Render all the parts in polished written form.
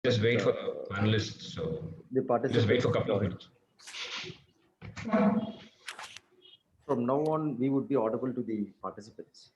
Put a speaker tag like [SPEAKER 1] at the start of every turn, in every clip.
[SPEAKER 1] just wait for the panelists. So
[SPEAKER 2] the
[SPEAKER 1] just wait
[SPEAKER 2] participants
[SPEAKER 1] for a couple of
[SPEAKER 2] join.
[SPEAKER 1] minutes.
[SPEAKER 2] From now on, we would be audible to the participants.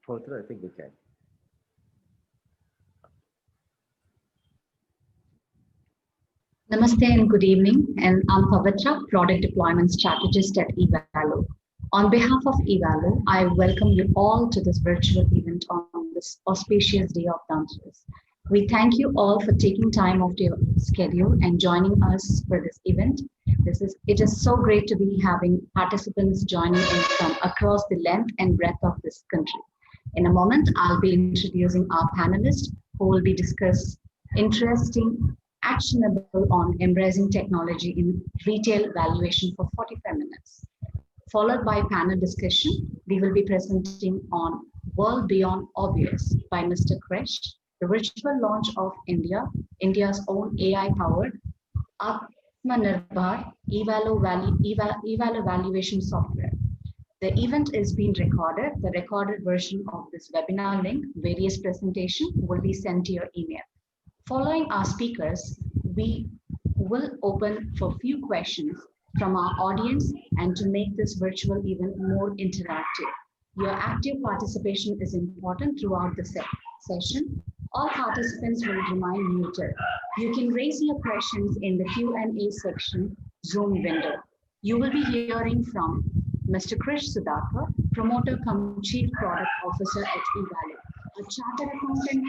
[SPEAKER 2] Further, I think we can.
[SPEAKER 3] Namaste and good evening, and I'm Pavitra, Product Deployment Strategist at Evalo. On behalf of Evalo, I welcome you all to this virtual event on this auspicious day of Dhanteras. We thank you all for taking time off your schedule and joining us for this event. It is so great to be having participants joining in from across the length and breadth of this country. In a moment, I'll be introducing our panelists who will be discuss interesting actionable on embracing technology in retail valuation for 45 minutes. Followed by panel discussion, we will be presenting on World Beyond Obvious by Mr. Kresh, the virtual launch of India's own AI-powered Atmanirbhar Evalo valuation software. The event is being recorded. The recorded version of this webinar link, various presentation will be sent to your email. Following our speakers, we will open for few questions from our audience and to make this virtual event more interactive. Your active participation is important throughout the session. All participants will remain muted. You can raise your questions in the Q&A section Zoom window. You will be hearing from Mr. Krish Sudhakar, Promoter cum Chief Product Officer at Evalo, a chartered accountant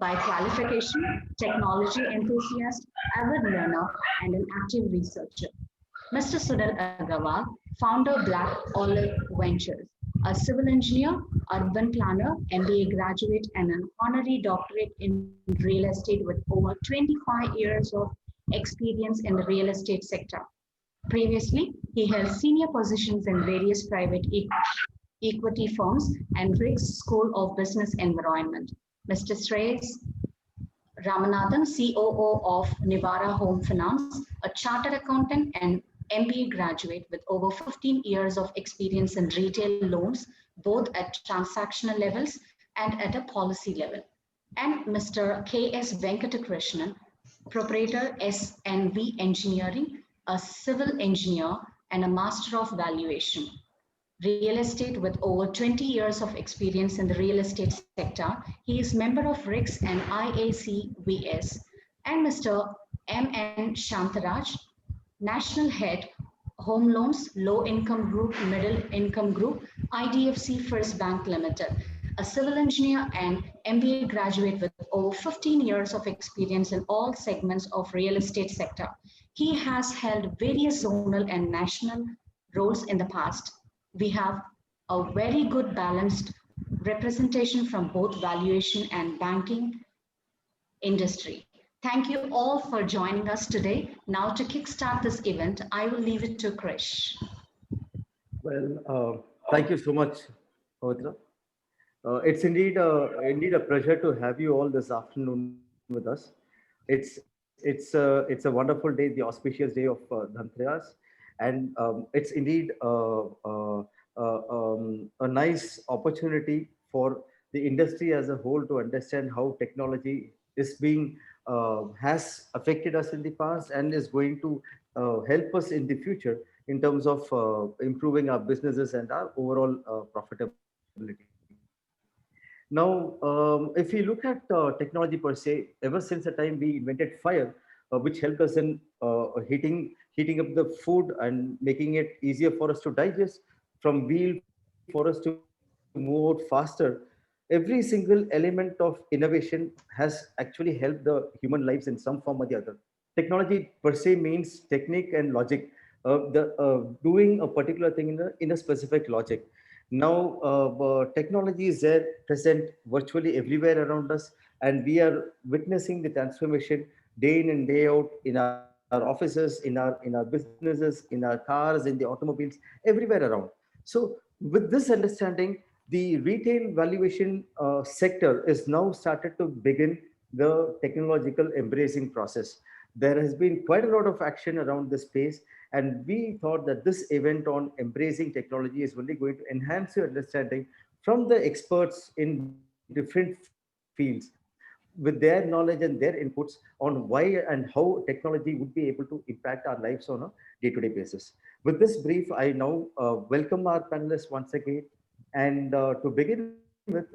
[SPEAKER 3] by qualification, technology enthusiast, avid learner, and an active researcher. Mr. Sunil Agarwal, founder Black Olive Ventures, a civil engineer, urban planner, MBA graduate, and an honorary doctorate in real estate with over 25 years of experience in the real estate sector. Previously, he held senior positions in various private equity firms and Rick's School of Business Environment. Mr. Shreyas Ramanathan, COO of Nivara Home Finance, a chartered accountant and MBA graduate with over 15 years of experience in retail loans, both at transactional levels and at a policy level. And Mr. K.S. Venkatakrishnan, proprietor SNV Engineering, a civil engineer and a master of valuation. Real estate with over 20 years of experience in the real estate sector. He is member of RICS and IACVS. And Mr. M.N. Shantaraj, National Head, Home Loans, Low Income Group, Middle Income Group, IDFC First Bank Limited, a civil engineer and MBA graduate with over 15 years of experience in all segments of real estate sector. He has held various zonal and national roles in the past. We have a very good balanced representation from both valuation and banking industry. Thank you all for joining us today. Now to kickstart this event, I will leave it to Krish.
[SPEAKER 2] Well, thank you so much, Pavitra. It's indeed a pleasure to have you all this afternoon with us. It's a wonderful day, the auspicious day of Dhanteras, and it's indeed a nice opportunity for the industry as a whole to understand how technology is being has affected us in the past and is going to help us in the future in terms of improving our businesses and our overall profitability. Now, if we look at technology per se, ever since the time we invented fire, which helped us in heating up the food and making it easier for us to digest, from wheel for us to move out faster, every single element of innovation has actually helped the human lives in some form or the other. Technology per se means technique and logic, doing a particular thing in a specific logic. Now, technology is there, present virtually everywhere around us, and we are witnessing the transformation day in and day out in our offices, in our businesses, in our cars, in the automobiles, everywhere around. So, with this understanding, the retail valuation sector is now started to begin the technological embracing process. There has been quite a lot of action around this space, and we thought that this event on embracing technology is only going to enhance your understanding from the experts in different fields with their knowledge and their inputs on why and how technology would be able to impact our lives on a day-to-day basis. With this brief, I now welcome our panelists once again. And to begin with,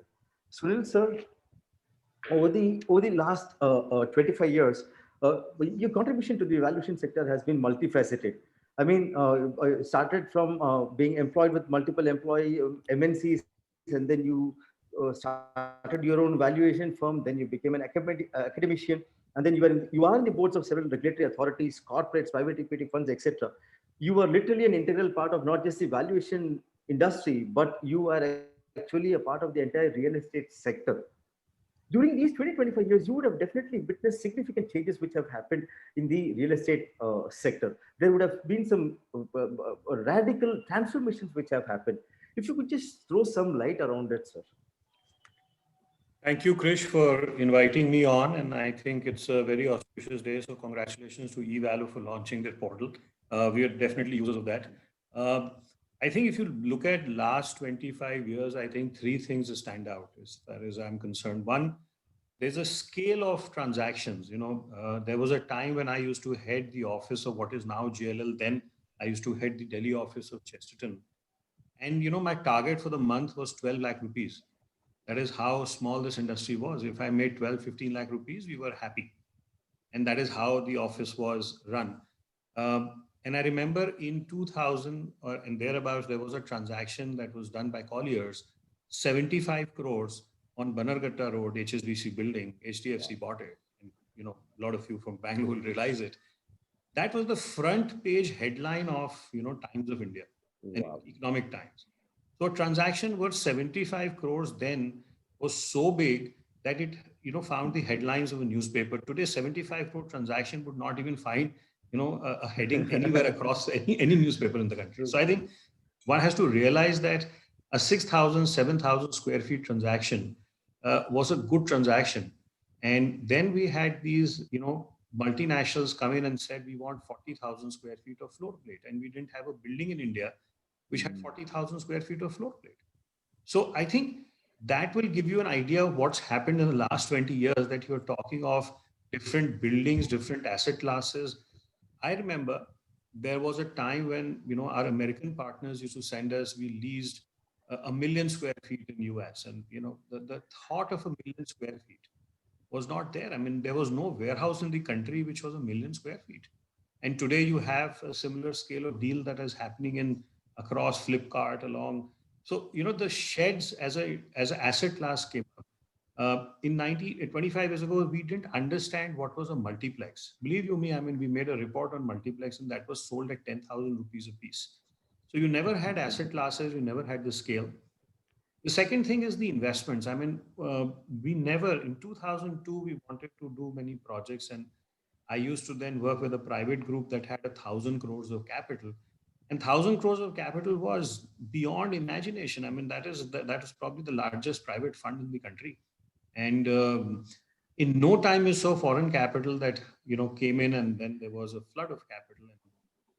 [SPEAKER 2] Sunil sir, over the last 25 years, your contribution to the evaluation sector has been multifaceted. I mean, started from being employed with multiple employee MNCs, and then you started your own valuation firm. Then you became an academician, and then you are in the boards of several regulatory authorities, corporates, private equity funds, etc. You are literally an integral part of not just the valuation industry, but you are actually a part of the entire real estate sector. During these 20, 25 years, you would have definitely witnessed significant changes which have happened in the real estate sector. There would have been some radical transformations which have happened. If you could just throw some light around it, sir.
[SPEAKER 4] Thank you, Krish, for inviting me on. And I think it's a very auspicious day. So congratulations to Evalo for launching their portal. We are definitely users of that. I think if you look at last 25 years, I think three things stand out as far as I'm concerned. One, there's a scale of transactions. There was a time when I used to head the office of what is now GLL. Then I used to head the Delhi office of Chesterton. And, my target for the month was 12 lakh rupees. That is how small this industry was. If I made 12, 15 lakh rupees, we were happy. And that is how the office was run. And I remember in 2000 and thereabouts, there was a transaction that was done by Colliers, 75 crores on Bannerghatta Road, HSBC building. HDFC bought it. And, a lot of you from Bangalore will realize it. That was the front page headline of, Times of India and Economic Times. So a transaction worth 75 crores then was so big that it, found the headlines of a newspaper. Today, 75 crore transaction would not even find, a heading anywhere across any newspaper in the country. So I think one has to realize that a 6,000, 7,000 square feet transaction was a good transaction. And then we had these, multinationals come in and said, we want 40,000 square feet of floor plate. And we didn't have a building in India which had 40,000 square feet of floor plate. So I think that will give you an idea of what's happened in the last 20 years, that you're talking of different buildings, different asset classes. I remember there was a time when, our American partners used to send us, we leased a million square feet in US. And, the thought of a million square feet was not there. I mean, there was no warehouse in the country which was a million square feet. And today you have a similar scale of deal that is happening in across Flipkart along. So, the sheds as an asset class came up. In 25 years ago, we didn't understand what was a multiplex. Believe you me, I mean, we made a report on multiplex and that was sold at 10,000 rupees a piece. So you never had asset classes, you never had the scale. The second thing is the investments. I mean, we never, in 2002, we wanted to do many projects, and I used to then work with a private group that had 1,000 crores of capital. And 1,000 crores of capital was beyond imagination. I mean, that is probably the largest private fund in the country. And in no time you saw foreign capital that came in, and then there was a flood of capital.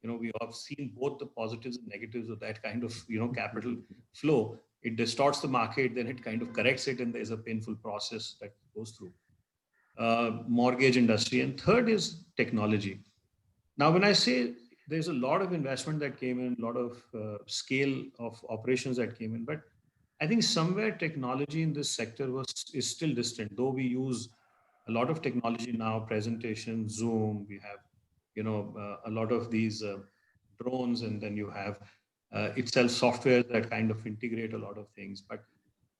[SPEAKER 4] And we have seen both the positives and negatives of that kind of capital flow. It distorts the market, then it kind of corrects it, and there's a painful process that goes through. Mortgage industry, and third is technology. Now, when I say there's a lot of investment that came in, a lot of scale of operations that came in, but I think somewhere technology in this sector is still distant. Though we use a lot of technology now, presentation, Zoom, we have a lot of these drones, and then you have itself software that kind of integrate a lot of things. But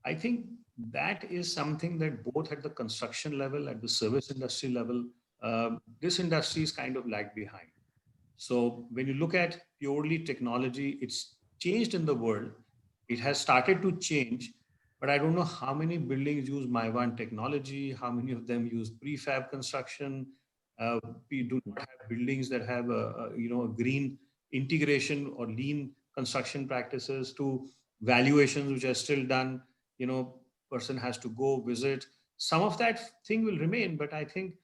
[SPEAKER 4] I think that is something that both at the construction level, at the service industry level, this industry is kind of lagged behind. So when you look at purely technology, it's changed in the world. It has started to change, but I don't know how many buildings use Maiwan technology, how many of them use prefab construction. We do not have buildings that have a green integration or lean construction practices to valuations, which are still done. Person has to go visit. Some of that thing will remain, but I think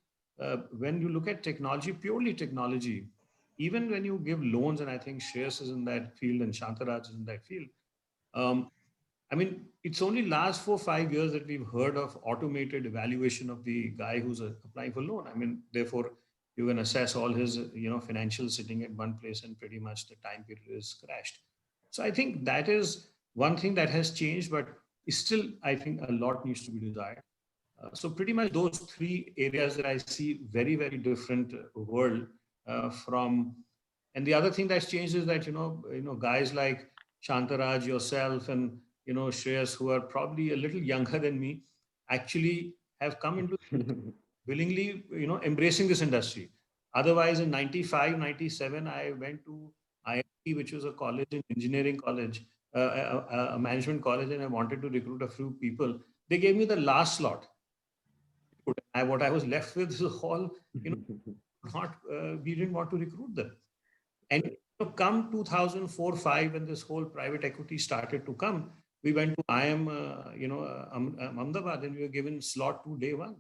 [SPEAKER 4] when you look at technology, purely technology, even when you give loans, and I think Shreyas is in that field and Shantaraj is in that field. I mean, it's only last 4-5 years that we've heard of automated evaluation of the guy who's applying for loan. I mean, therefore, you can assess all his, financials sitting at one place, and pretty much the time period is crashed. So I think that is one thing that has changed, but still, I think a lot needs to be desired. So pretty much those three areas that I see very, very different world from. And the other thing that's changed is that, guys like Shantaraj, yourself, and, Shreyas, who are probably a little younger than me, actually have come into willingly, embracing this industry. Otherwise, in 95, 97, I went to IIT, which was a college, in engineering college, a management college, and I wanted to recruit a few people. They gave me the last slot. What I was left with is a whole, we didn't want to recruit them. And come 2004-5, when this whole private equity started to come, we went to IIM, Ahmedabad, and we were given slot to day one.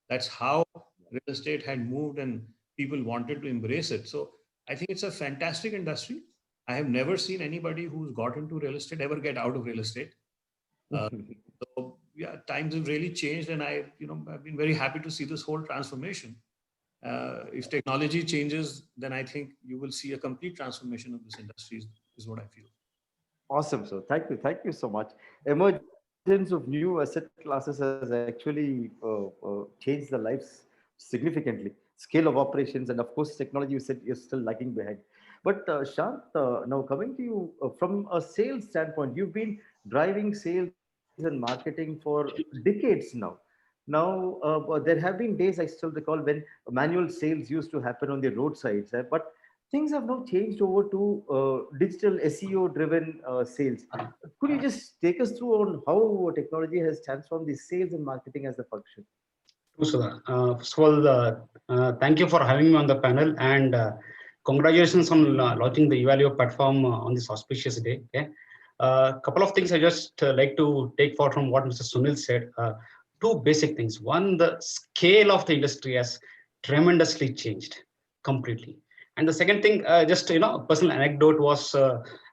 [SPEAKER 4] That's how real estate had moved, and people wanted to embrace it. So I think it's a fantastic industry. I have never seen anybody who's got into real estate ever get out of real estate. So yeah, times have really changed, and I've been very happy to see this whole transformation. If technology changes, then I think you will see a complete transformation of this industry, is what I feel.
[SPEAKER 2] Awesome. So thank you so much. Emergence of new asset classes has actually changed the lives significantly. Scale of operations, and of course, technology. You said you're still lagging behind. But Shant, now coming to you from a sales standpoint, you've been driving sales and marketing for decades now. Now, there have been days, I still recall, when manual sales used to happen on the roadsides, but things have now changed over to digital SEO driven sales. Could you just take us through on how technology has transformed the sales and marketing as a function?
[SPEAKER 5] True, Sudha. First of all, thank you for having me on the panel, and congratulations on launching the Evalo platform on this auspicious day. Okay? Couple of things I just like to take forward from what Mr. Sunil said. Two basic things. One, the scale of the industry has tremendously changed completely. And the second thing, just a personal anecdote was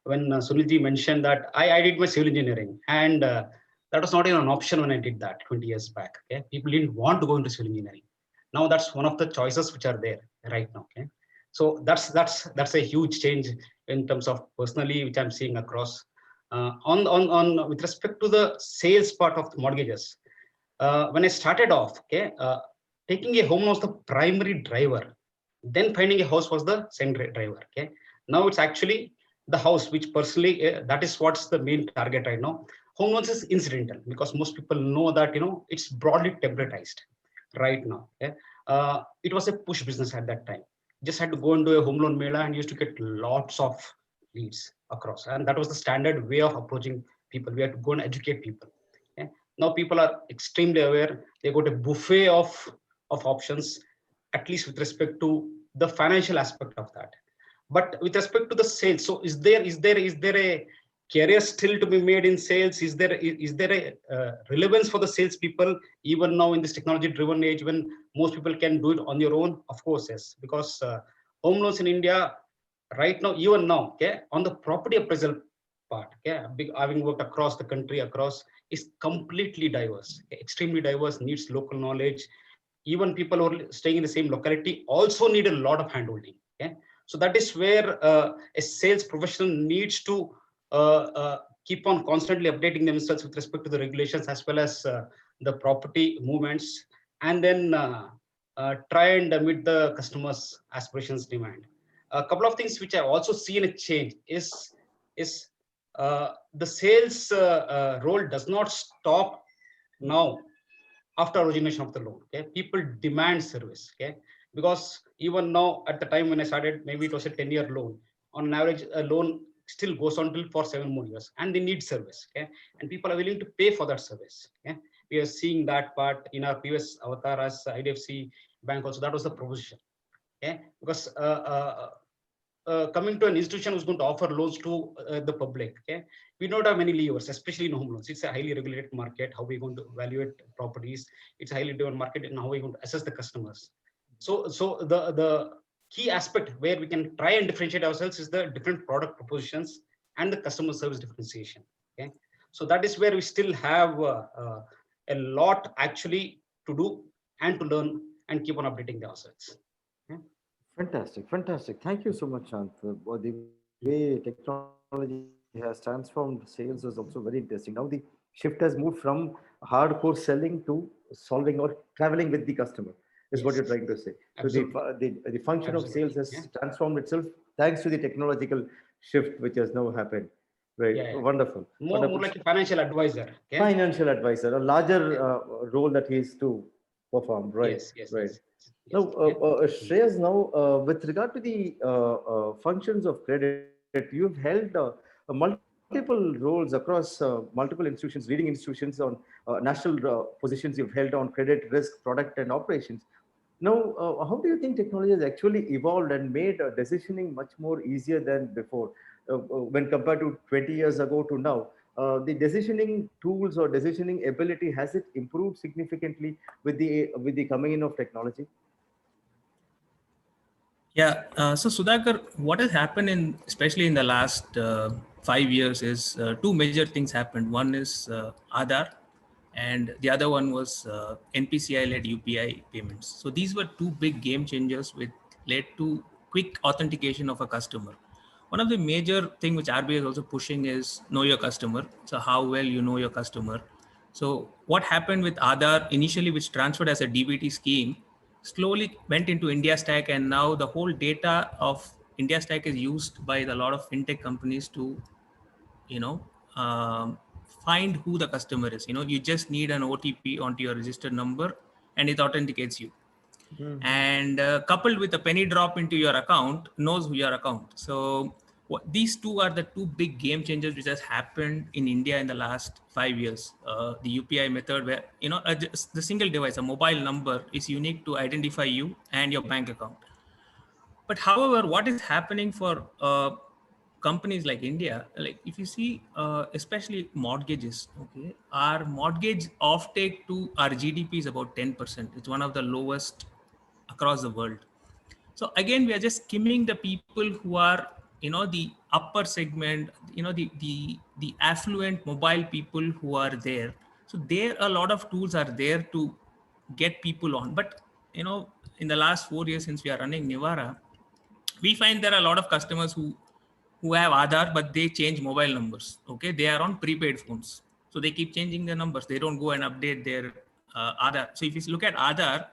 [SPEAKER 5] when Sunilji mentioned that I did my civil engineering, and that was not even an option when I did that 20 years back. Okay, people didn't want to go into civil engineering. Now that's one of the choices which are there right now. Okay, so that's a huge change in terms of personally, which I'm seeing across. On with respect to the sales part of the mortgages, when I started off, okay, taking a home was the primary driver. Then finding a house was the secondary driver. Okay, now it's actually the house, which personally that is what's the main target right now. Home loans is incidental because most people know that, it's broadly templatized right now. Okay? It was a push business at that time. Just had to go into a home loan mela and used to get lots of leads across. And that was the standard way of approaching people. We had to go and educate people. Okay? Now people are extremely aware. They got a buffet of options, at least with respect to the financial aspect of that. But with respect to the sales, so is there a career still to be made in sales? Is there a relevance for the salespeople even now in this technology-driven age when most people can do it on their own? Of course, yes, because home loans in India right now, even now, okay, on the property appraisal part, okay, having worked across the country, is completely diverse, okay, extremely diverse, needs local knowledge. Even people who are staying in the same locality also need a lot of handholding. Okay, so that is where a sales professional needs to keep on constantly updating themselves with respect to the regulations as well as the property movements, and then try and meet the customers' aspirations demand. A couple of things which I also seen a change is the sales role does not stop now after origination of the loan. Okay, people demand service. Okay, because even now at the time when I started, maybe it was a 10-year loan. On average, a loan still goes on till for 7 more years, and they need service. Okay, and people are willing to pay for that service. Okay, we are seeing that part in our previous avatar as IDFC Bank. Also, that was the proposition. Okay, because coming to an institution who's going to offer loans to the public, okay, we don't have many levers, especially in home loans. It's a highly regulated market. How we're going to evaluate properties? It's a highly driven market, and how we're going to assess the customers. So the key aspect where we can try and differentiate ourselves is the different product propositions and the customer service differentiation. Okay, so that is where we still have a lot actually to do and to learn and keep on updating ourselves. Okay?
[SPEAKER 2] Fantastic, fantastic. Thank you so much, Shant. The way technology has transformed sales is also very interesting. Now the shift has moved from hardcore selling to solving or traveling with the customer, is what
[SPEAKER 5] Yes,
[SPEAKER 2] you're trying to say. So
[SPEAKER 5] absolutely.
[SPEAKER 2] the function of sales
[SPEAKER 5] Absolutely.
[SPEAKER 2] has
[SPEAKER 5] Yeah.
[SPEAKER 2] transformed itself thanks to the technological shift which has now happened. Right.
[SPEAKER 5] Yeah, yeah.
[SPEAKER 2] Wonderful.
[SPEAKER 5] More
[SPEAKER 2] Wonderful.
[SPEAKER 5] like a financial advisor. Okay.
[SPEAKER 2] Financial advisor, a larger role that he is to perform. Right.
[SPEAKER 5] Yes, yes,
[SPEAKER 2] Right.
[SPEAKER 5] yes, yes,
[SPEAKER 2] Now,
[SPEAKER 5] yes. Okay.
[SPEAKER 2] Shreyas, now with regard to the functions of credit, you've held multiple roles across multiple institutions, leading institutions on national positions you've held on credit, risk, product, and operations. Now, how do you think technology has actually evolved and made decisioning much more easier than before, when compared to 20 years ago to now? The decisioning tools or decisioning ability, has it improved significantly with the coming in of technology?
[SPEAKER 6] Yeah. So Sudhakar, what has happened especially in the last 5 years is two major things happened. One is Aadhaar, and the other one was NPCI-led UPI payments. So these were two big game changers which led to quick authentication of a customer. One of the major thing which RBI is also pushing is know your customer. So how well you know your customer. So what happened with Aadhaar initially, which transferred as a DBT scheme, slowly went into India Stack, and now the whole data of India Stack is used by a lot of fintech companies to, you know, um, find who the customer is. You just need an OTP onto your registered number, and it authenticates you.
[SPEAKER 2] Mhm.
[SPEAKER 6] And coupled with a penny drop into your account, knows your account. So these two are the two big game changers which has happened in India in the last 5 years. The UPI method, where the single device, a mobile number, is unique to identify you and your bank account. But however, what is happening for companies like India, like if you see, especially mortgages, okay, our mortgage offtake to our GDP is about 10%. It's one of the lowest across the world. So again, we are just skimming the people who are, the upper segment, the affluent mobile people who are there. So there, a lot of tools are there to get people on. But in the last 4 years since we are running Nivara, we find there are a lot of customers who have Aadhaar, but they change mobile numbers. Okay, they are on prepaid phones, so they keep changing their numbers. They don't go and update their Aadhaar. So if you look at Aadhaar,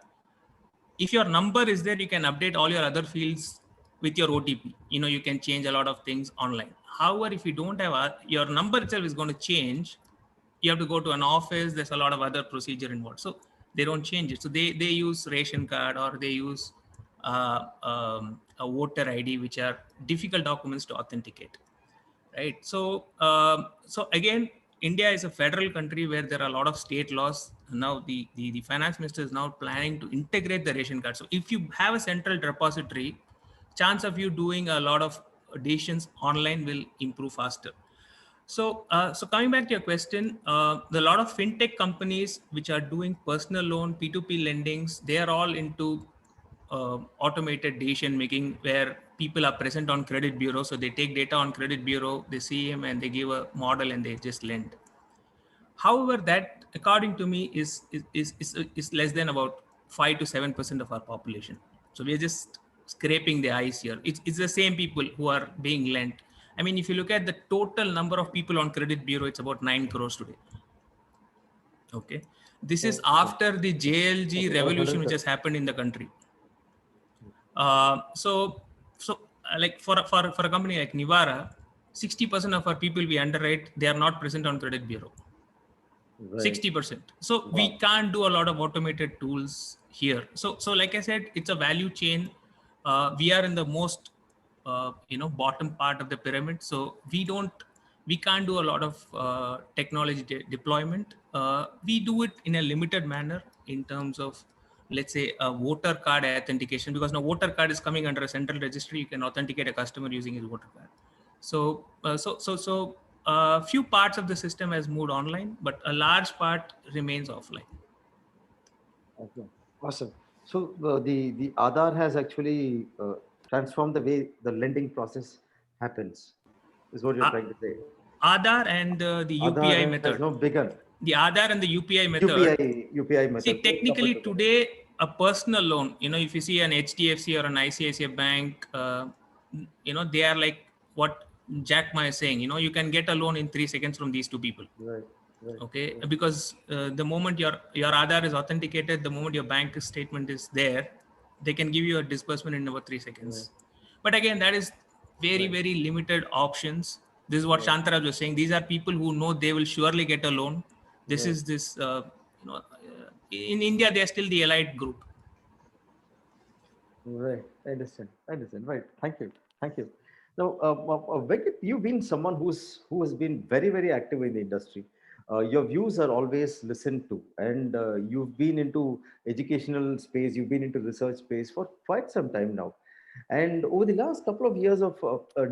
[SPEAKER 6] if your number is there, you can update all your other fields with your OTP. You can change a lot of things online. However, if you don't have your number itself is going to change, you have to go to an office. There's a lot of other procedure involved. So they don't change it. So they use ration card, or they use a voter ID, which are difficult documents to authenticate, right? So so again, India is a federal country where there are a lot of state laws. Now the finance minister is now planning to integrate the ration card. So if you have a central repository, chance of you doing a lot of decisions online will improve faster. So, so coming back to your question, the lot of fintech companies which are doing personal loan, P2P lendings, they are all into automated decision making, where people are present on credit bureau. So they take data on credit bureau, they see him, and they give a model, and they just lend. However, that, according to me, is less than about 5 to 7% of our population. So we are just scraping the ice here. It's the same people who are being lent. I mean, if you look at the total number of people on credit bureau, it's about 9 crores today. Okay, this is after the JLG revolution which has happened in the country. Like for a company like Nivara, 60% of our people we underwrite, they are not present on credit bureau. 60%. So we can't do a lot of automated tools here. So like I said, it's a value chain. We are in the most bottom part of the pyramid. So we can't do a lot of technology deployment. We do it in a limited manner in terms of, let's say, a voter card authentication, because now voter card is coming under a central registry. You can authenticate a customer using his voter card. So few parts of the system has moved online, but a large part remains offline.
[SPEAKER 2] Okay, awesome. So the Aadhaar has actually transformed the way the lending process happens, is what you're trying to say.
[SPEAKER 6] Aadhaar and the UPI method.
[SPEAKER 2] Has now begun.
[SPEAKER 6] The Aadhaar and the UPI method.
[SPEAKER 2] UPI method.
[SPEAKER 6] See, technically today, a personal loan, if you see an HDFC or an ICICI bank, they are like what Jack Ma is saying. You can get a loan in 3 seconds from these two people.
[SPEAKER 2] Right.
[SPEAKER 6] Okay, because the moment your Aadhaar is authenticated, the moment your bank statement is there, they can give you a disbursement in about 3 seconds. Right. But again, that is very limited options. This is what Shantaraj was saying. These are people who know they will surely get a loan. This is this, in India, they are still the elite group.
[SPEAKER 2] Right, I understand. Right, thank you. Now, Venkat, you've been someone who has been very active in the industry. Your views are always listened to, and you've been into educational space, you've been into research space for quite some time now. And over the last couple of years of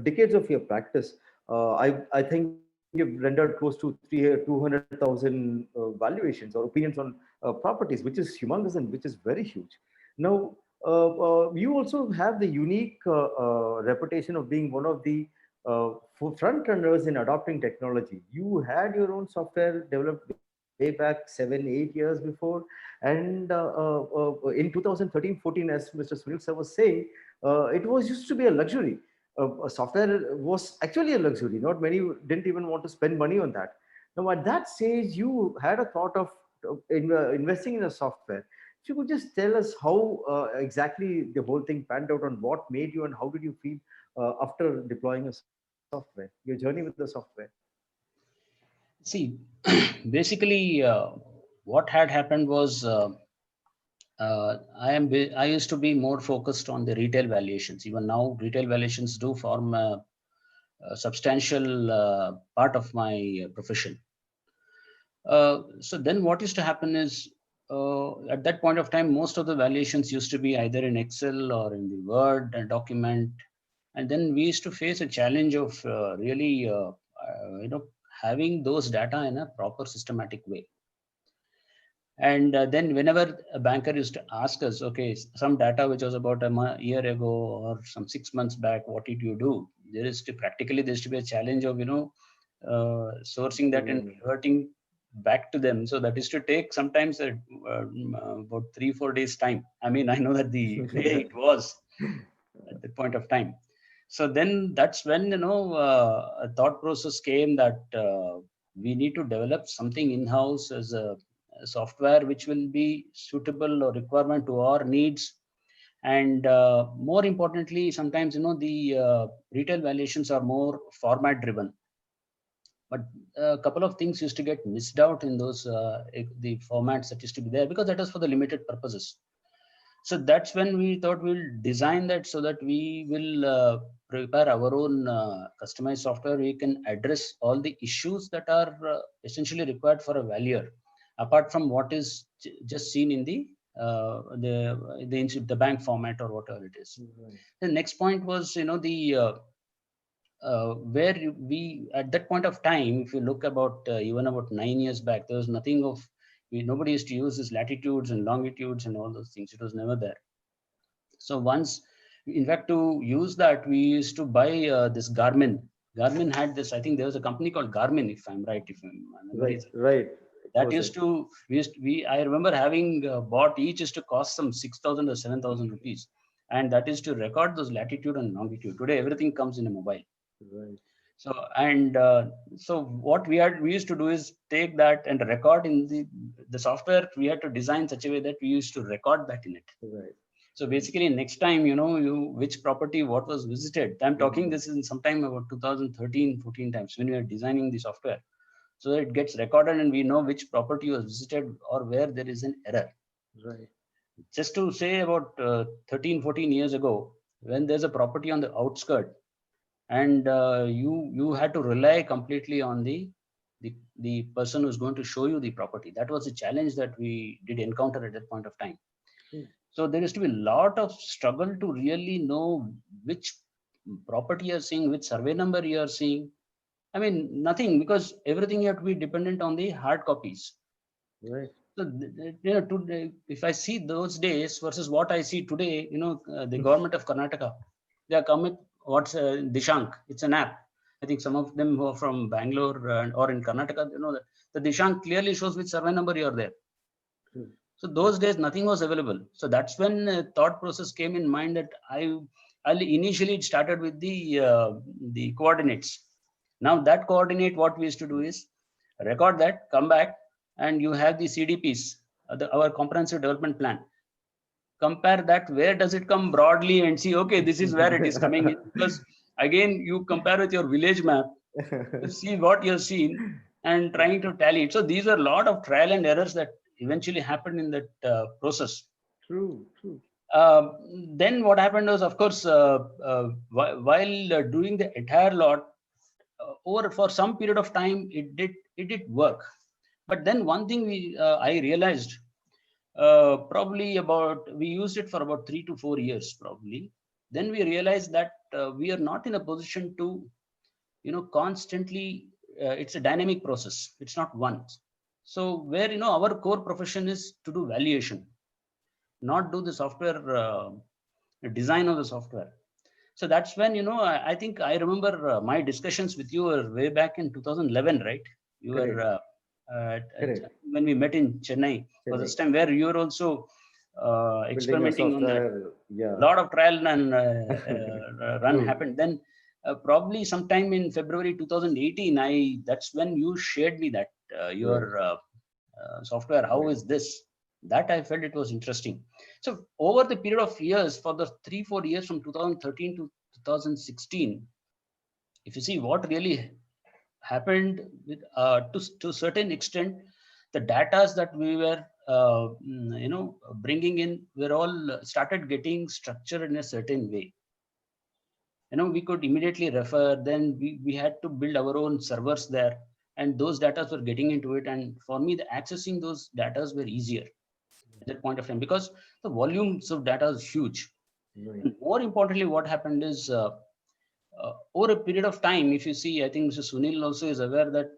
[SPEAKER 2] decades of your practice, I think you've rendered close to 200,000 valuations or opinions on properties, which is humongous and which is very huge. Now, you also have the unique reputation of being one of the front runners in adopting technology. You had your own software developed way back 7-8 years before, and in 2013-14, as Mr. Sunil sir was saying, it was used to be a luxury. Software was actually a luxury. Not many didn't even want to spend money on that. Now, at that stage, you had a thought of investing in a software. If you could just tell us how exactly the whole thing panned out, and what made you, and how did you feel after deploying a software, your journey with the software?
[SPEAKER 5] See, basically, what had happened was I used to be more focused on the retail valuations. Even now, retail valuations do form a substantial part of my profession. So then what used to happen is, at that point of time, most of the valuations used to be either in Excel or in the Word document. And then we used to face a challenge of really, having those data in a proper systematic way. And then whenever a banker used to ask us, okay, some data which was about a year ago or some 6 months back, what did you do? There is to be a challenge of, sourcing that and reverting back to them. So that is to take sometimes about 3-4 days time. I mean, I know that the way it was at that point of time. So then that's when, a thought process came that we need to develop something in-house as a software which will be suitable or requirement to our needs. And more importantly, sometimes, the retail valuations are more format driven.
[SPEAKER 7] but a couple of things used to get missed out in those the formats that used to be there, because that was for the limited purposes. So that's when we thought we'll design that so that we will prepare our own customized software. We can address all the issues that are essentially required for a valuer, apart from what is just seen in the bank format or whatever it is.
[SPEAKER 2] Right.
[SPEAKER 7] The next point was, the where we at that point of time, if you look about even about 9 years back, there was nothing of nobody used to use this latitudes and longitudes and all those things. It was never there. So once, in fact, to use that, we used to buy this Garmin. Garmin had this. I think there was a company called Garmin, if I'm right. If I'm
[SPEAKER 2] Right. Right.
[SPEAKER 7] that used to I remember having bought, each used to cost some 6,000 or 7,000 rupees, and that is to record those latitude and longitude. Today everything comes in a mobile.
[SPEAKER 2] Right.
[SPEAKER 7] So so what we used to do is take that and record in the software. We had to design such a way that we used to record that in it.
[SPEAKER 2] Right.
[SPEAKER 7] So basically, next time, which property, what was visited. I'm talking this in sometime about 2013, 14 times when we are designing the software. So that it gets recorded and we know which property was visited or where there is an error.
[SPEAKER 2] Right.
[SPEAKER 7] Just to say, about 13, 14 years ago, when there's a property on the outskirt, and you had to rely completely on the person who's going to show you the property. That was a challenge that we did encounter at that point of time. So there used to be a lot of struggle to really know which property you're seeing, which survey number you're seeing. I mean, nothing, because everything you have to be dependent on the hard copies.
[SPEAKER 2] Right.
[SPEAKER 7] So, today, if I see those days versus what I see today, the government of Karnataka, they are coming, what's Dishank? It's an app. I think some of them who are from Bangalore or in Karnataka, that the Dishank clearly shows which survey number you're there. So those days, nothing was available. So that's when thought process came in mind that I initially it started with the coordinates. Now that coordinate, what we used to do is record that, come back, and you have the CDPs, our comprehensive development plan. Compare that, where does it come broadly, and see, okay, this is where it is coming in. Because again, you compare with your village map to see what you're seeing and trying to tally it. So these are a lot of trial and errors that eventually happened in that process.
[SPEAKER 2] True.
[SPEAKER 7] Then what happened was, of course, while doing the entire lot, over for some period of time, it did work. But then one thing I realized, probably we used it for about 3 to 4 years, probably. Then we realized that we are not in a position to, constantly, it's a dynamic process. It's not one. So where, our core profession is to do valuation, not do the software design of the software. So that's when, I think I remember my discussions with you were way back in 2011, right? You were when we met in Chennai. For this time where you were also experimenting on that.
[SPEAKER 2] Yeah.
[SPEAKER 7] A lot of trial and run happened. Then probably sometime in February 2018, that's when you shared me that your software. How is this? That I felt it was interesting. So over the period of years, for the 3-4 years from 2013 to 2016, if you see what really happened with, to a certain extent, the datas that we were bringing in were all started getting structured in a certain way. We could immediately refer, then we had to build our own servers there, and those data were getting into it. And for me, the accessing those data were easier at that point of time, because the volumes of data is huge. And more importantly, what happened is over a period of time, if you see, I think Mr. Sunil also is aware that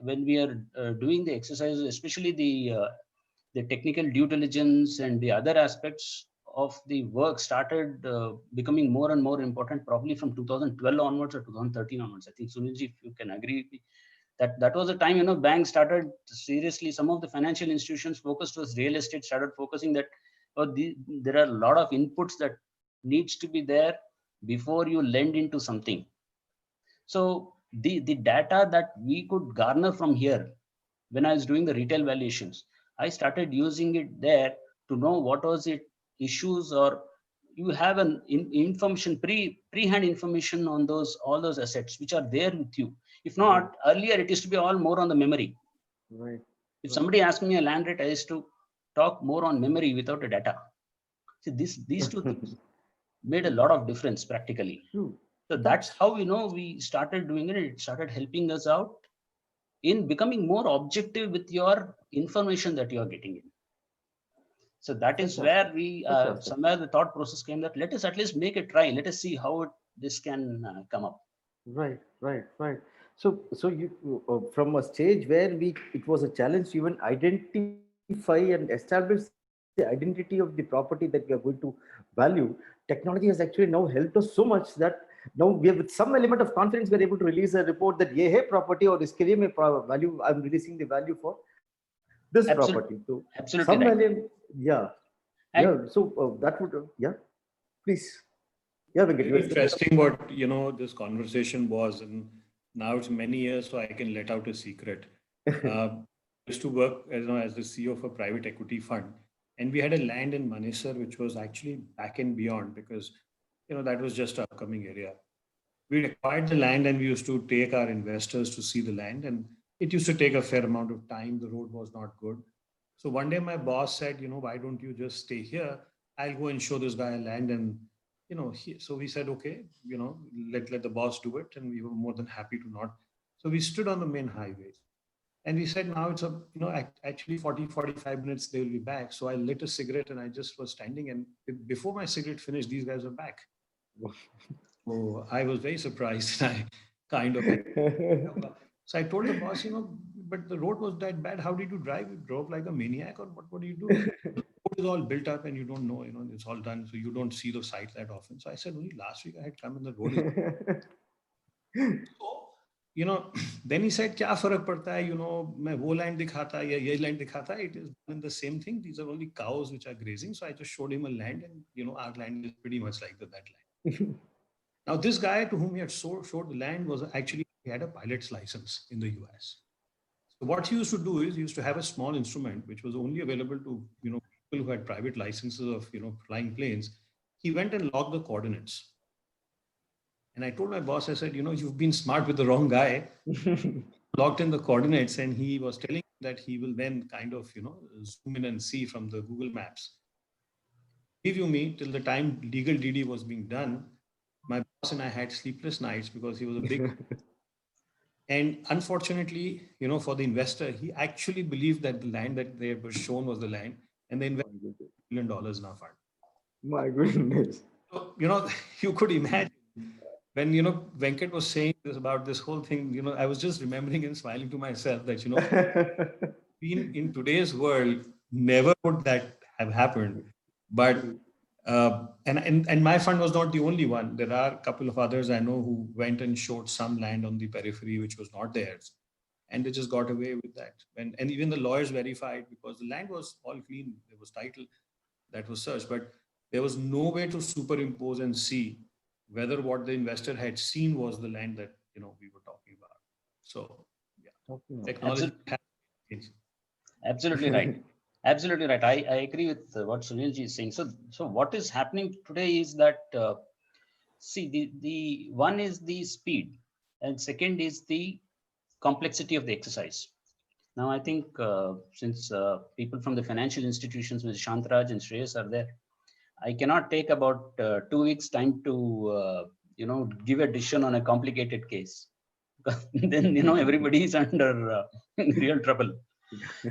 [SPEAKER 7] when we are doing the exercises, especially the technical due diligence and the other aspects of the work started becoming more and more important, probably from 2012 onwards or 2013 onwards. I think Sunilji, if you can agree with me, that was a time, banks started seriously, some of the financial institutions focused was real estate, started focusing that there are a lot of inputs that needs to be there before you lend into something. So the data that we could garner from here, when I was doing the retail valuations, I started using it there to know what was it issues or you have an information, pre-hand information on all those assets which are there with you. If not, earlier it used to be all more on the memory.
[SPEAKER 2] Right.
[SPEAKER 7] If somebody asked me a land rate, I used to talk more on memory without the data. See, these two things made a lot of difference practically.
[SPEAKER 2] True.
[SPEAKER 7] So that's how, we started doing it. It started helping us out in becoming more objective with your information that you are getting in. So that is where we, somewhere the thought process came that let us at least make a try. Let us see how this can come up.
[SPEAKER 2] Right. So you from a stage where it was a challenge to even identify and establish the identity of the property that we are going to value. Technology has actually now helped us so much that now we have, with some element of confidence, we are able to release a report that ye hai property or iske liye main value, I'm releasing the value for this property. So
[SPEAKER 7] absolutely
[SPEAKER 2] some
[SPEAKER 7] right.
[SPEAKER 2] value, yeah. So that would, please. Yeah, Venkat,
[SPEAKER 4] Very interesting what this conversation was, and now it's many years, so I can let out a secret. I used to work as the CEO of a private equity fund, and we had a land in Manesar which was actually back and beyond, because that was just our upcoming area. We acquired the land and we used to take our investors to see the land, and it used to take a fair amount of time. The road was not good. So one day my boss said, why don't you just stay here? I'll go and show this guy land. And so we said, okay, let the boss do it, and we were more than happy to not. So we stood on the main highway, and we said, now it's actually 45 minutes they will be back. So I lit a cigarette and I just was standing, and before my cigarette finished, these guys were back. So I was very surprised. I kind of so I told the boss, but the road was that bad. How did you drive? You drove like a maniac, or what do you do? The road is all built up and you don't know, it's all done. So you don't see those sites that often. So I said, only last week I had come and the road is so, then he said, kya farak padta hai, main wo land dikhata ya ye land dikhata, it is in the same thing. These are only cows which are grazing. So I just showed him a land, and our land is pretty much like that land. Now, this guy to whom he had showed the land was actually, he had a pilot's license in the US. So what he used to do is he used to have a small instrument which was only available to people who had private licenses of flying planes. He went and logged the coordinates. And I told my boss, I said, you've been smart with the wrong guy. Logged in the coordinates, and he was telling that he will then kind of zoom in and see from the Google Maps. Believe you me, till the time legal DD was being done, my boss and I had sleepless nights because he was a big. And unfortunately, for the investor, he actually believed that the land that they were shown was the land, and they invested $1 million in our fund.
[SPEAKER 2] My goodness.
[SPEAKER 4] So, you could imagine when, Venkat was saying this about this whole thing, I was just remembering and smiling to myself that, in today's world, never would that have happened. But and my fund was not the only one. There are a couple of others I know who went and showed some land on the periphery which was not theirs, and they just got away with that. And even the lawyers verified, because the land was all clean. There was title that was searched, but there was no way to superimpose and see whether what the investor had seen was the land that we were talking about. So yeah, technology has changed.
[SPEAKER 7] Absolutely right. Absolutely right. I agree with what Sunilji is saying. So what is happening today is that, see, the one is the speed, and second is the complexity of the exercise. Now, I think since people from the financial institutions with Shantaraj and Shreyas are there, I cannot take about 2 weeks time to, give a decision on a complicated case. Then, everybody is under real trouble.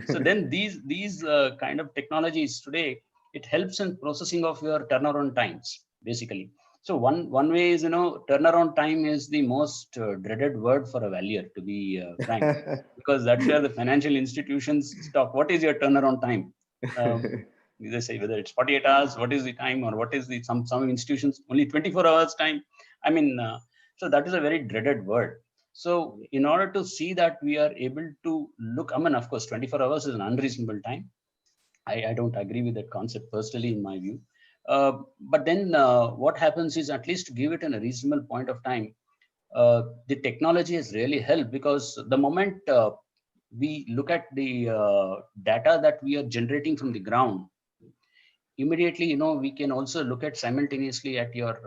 [SPEAKER 7] So then these kind of technologies today, it helps in processing of your turnaround times, basically. So one way is, turnaround time is the most dreaded word for a valuer, to be frank, because that's where the financial institutions talk. What is your turnaround time? They say whether it's 48 hours, what is the time, or what is the some institutions only 24 hours time. I mean, so that is a very dreaded word. So in order to see that we are able to look, I mean, of course, 24 hours is an unreasonable time. I don't agree with that concept personally, in my view. But then what happens is, at least to give it in a reasonable point of time, the technology has really helped, because the moment we look at the data that we are generating from the ground, immediately, we can also look at simultaneously at your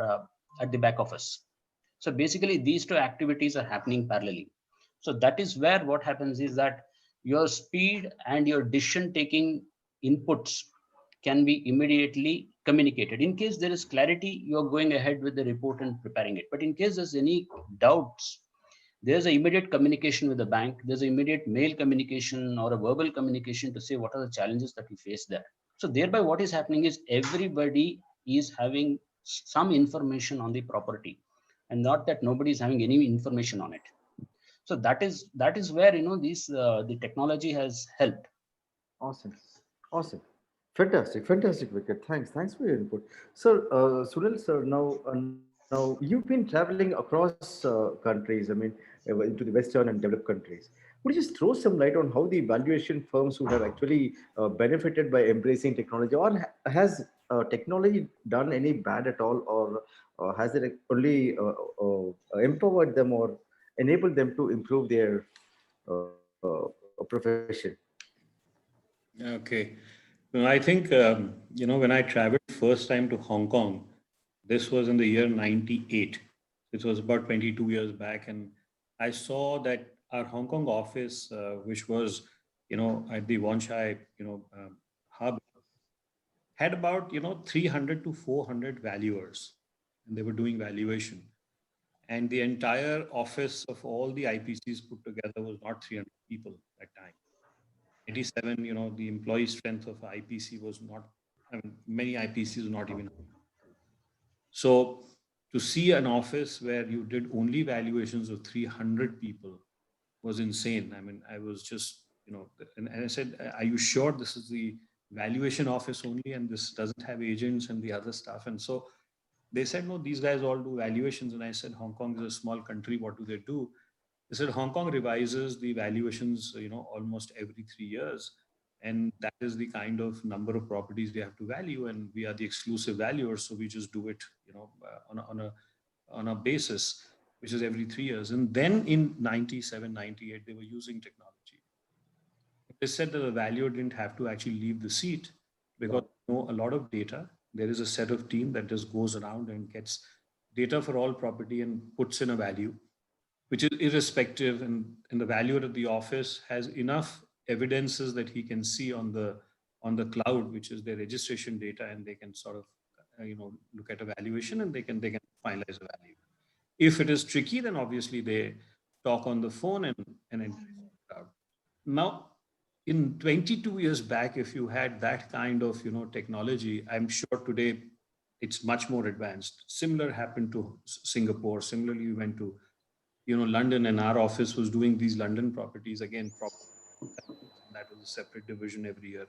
[SPEAKER 7] at the back office. So basically, these two activities are happening parallelly. So that is where what happens is that your speed and your decision taking inputs can be immediately communicated. In case there is clarity, you are going ahead with the report and preparing it. But in case there's any doubts, there's an immediate communication with the bank. There's an immediate mail communication or a verbal communication to say what are the challenges that we face there. So thereby what is happening is everybody is having some information on the property, and not that nobody is having any information on it. So that is where these the technology has helped.
[SPEAKER 2] Awesome. Awesome. Fantastic. Fantastic, Vikat. Thanks for your input. Sir, Sunil, sir, now you've been traveling across countries, I mean, into the Western and developed countries. Would you just throw some light on how the valuation firms would have actually benefited by embracing technology, or has technology done any bad at all, or has it only empowered them or enabled them to improve their profession?
[SPEAKER 4] Okay. No, I think, when I traveled first time to Hong Kong, this was in the year 98. It was about 22 years back. And I saw that our Hong Kong office, which was, at the Wan Chai, hub, had about, 300 to 400 valuers. And they were doing valuation. And the entire office of all the IPCs put together was not 300 people at that time. 87, the employee strength of IPC was not, I mean, many IPCs not even. So to see an office where you did only valuations of 300 people was insane. I mean, I was just, and I said, are you sure this is the valuation office only and this doesn't have agents and the other stuff? And so they said, no, these guys all do valuations. And I said, Hong Kong is a small country. What do they do? They said, Hong Kong revises the valuations, almost every 3 years. And that is the kind of number of properties we have to value. And we are the exclusive valuers. So we just do it, on a basis, which is every 3 years. And then in 97, 98, they were using technology. They said that the valuer didn't have to actually leave the seat because a lot of data. There is a set of team that just goes around and gets data for all property and puts in a value, which is irrespective, and the valuer at the office has enough evidences that he can see on the cloud, which is their registration data, and they can sort of look at a valuation and they can finalize a value. If it is tricky, then obviously they talk on the phone and it out. Now, in 22 years back, if you had that kind of technology, I'm sure today it's much more advanced. Similar happened to Singapore. Similarly, we went to London, and our office was doing these London properties again. That was a separate division every year.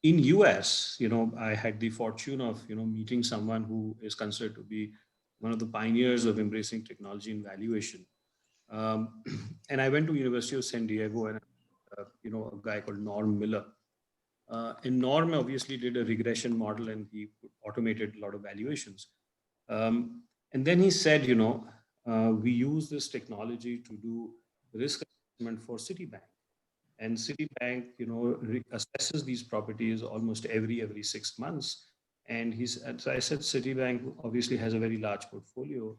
[SPEAKER 4] In US, I had the fortune of meeting someone who is considered to be one of the pioneers of embracing technology in valuation. And I went to University of San Diego, and a guy called Norm Miller. And Norm obviously did a regression model, and he automated a lot of valuations. And then he said, we use this technology to do risk assessment for Citibank. And Citibank, assesses these properties almost every 6 months. And so I said, Citibank obviously has a very large portfolio.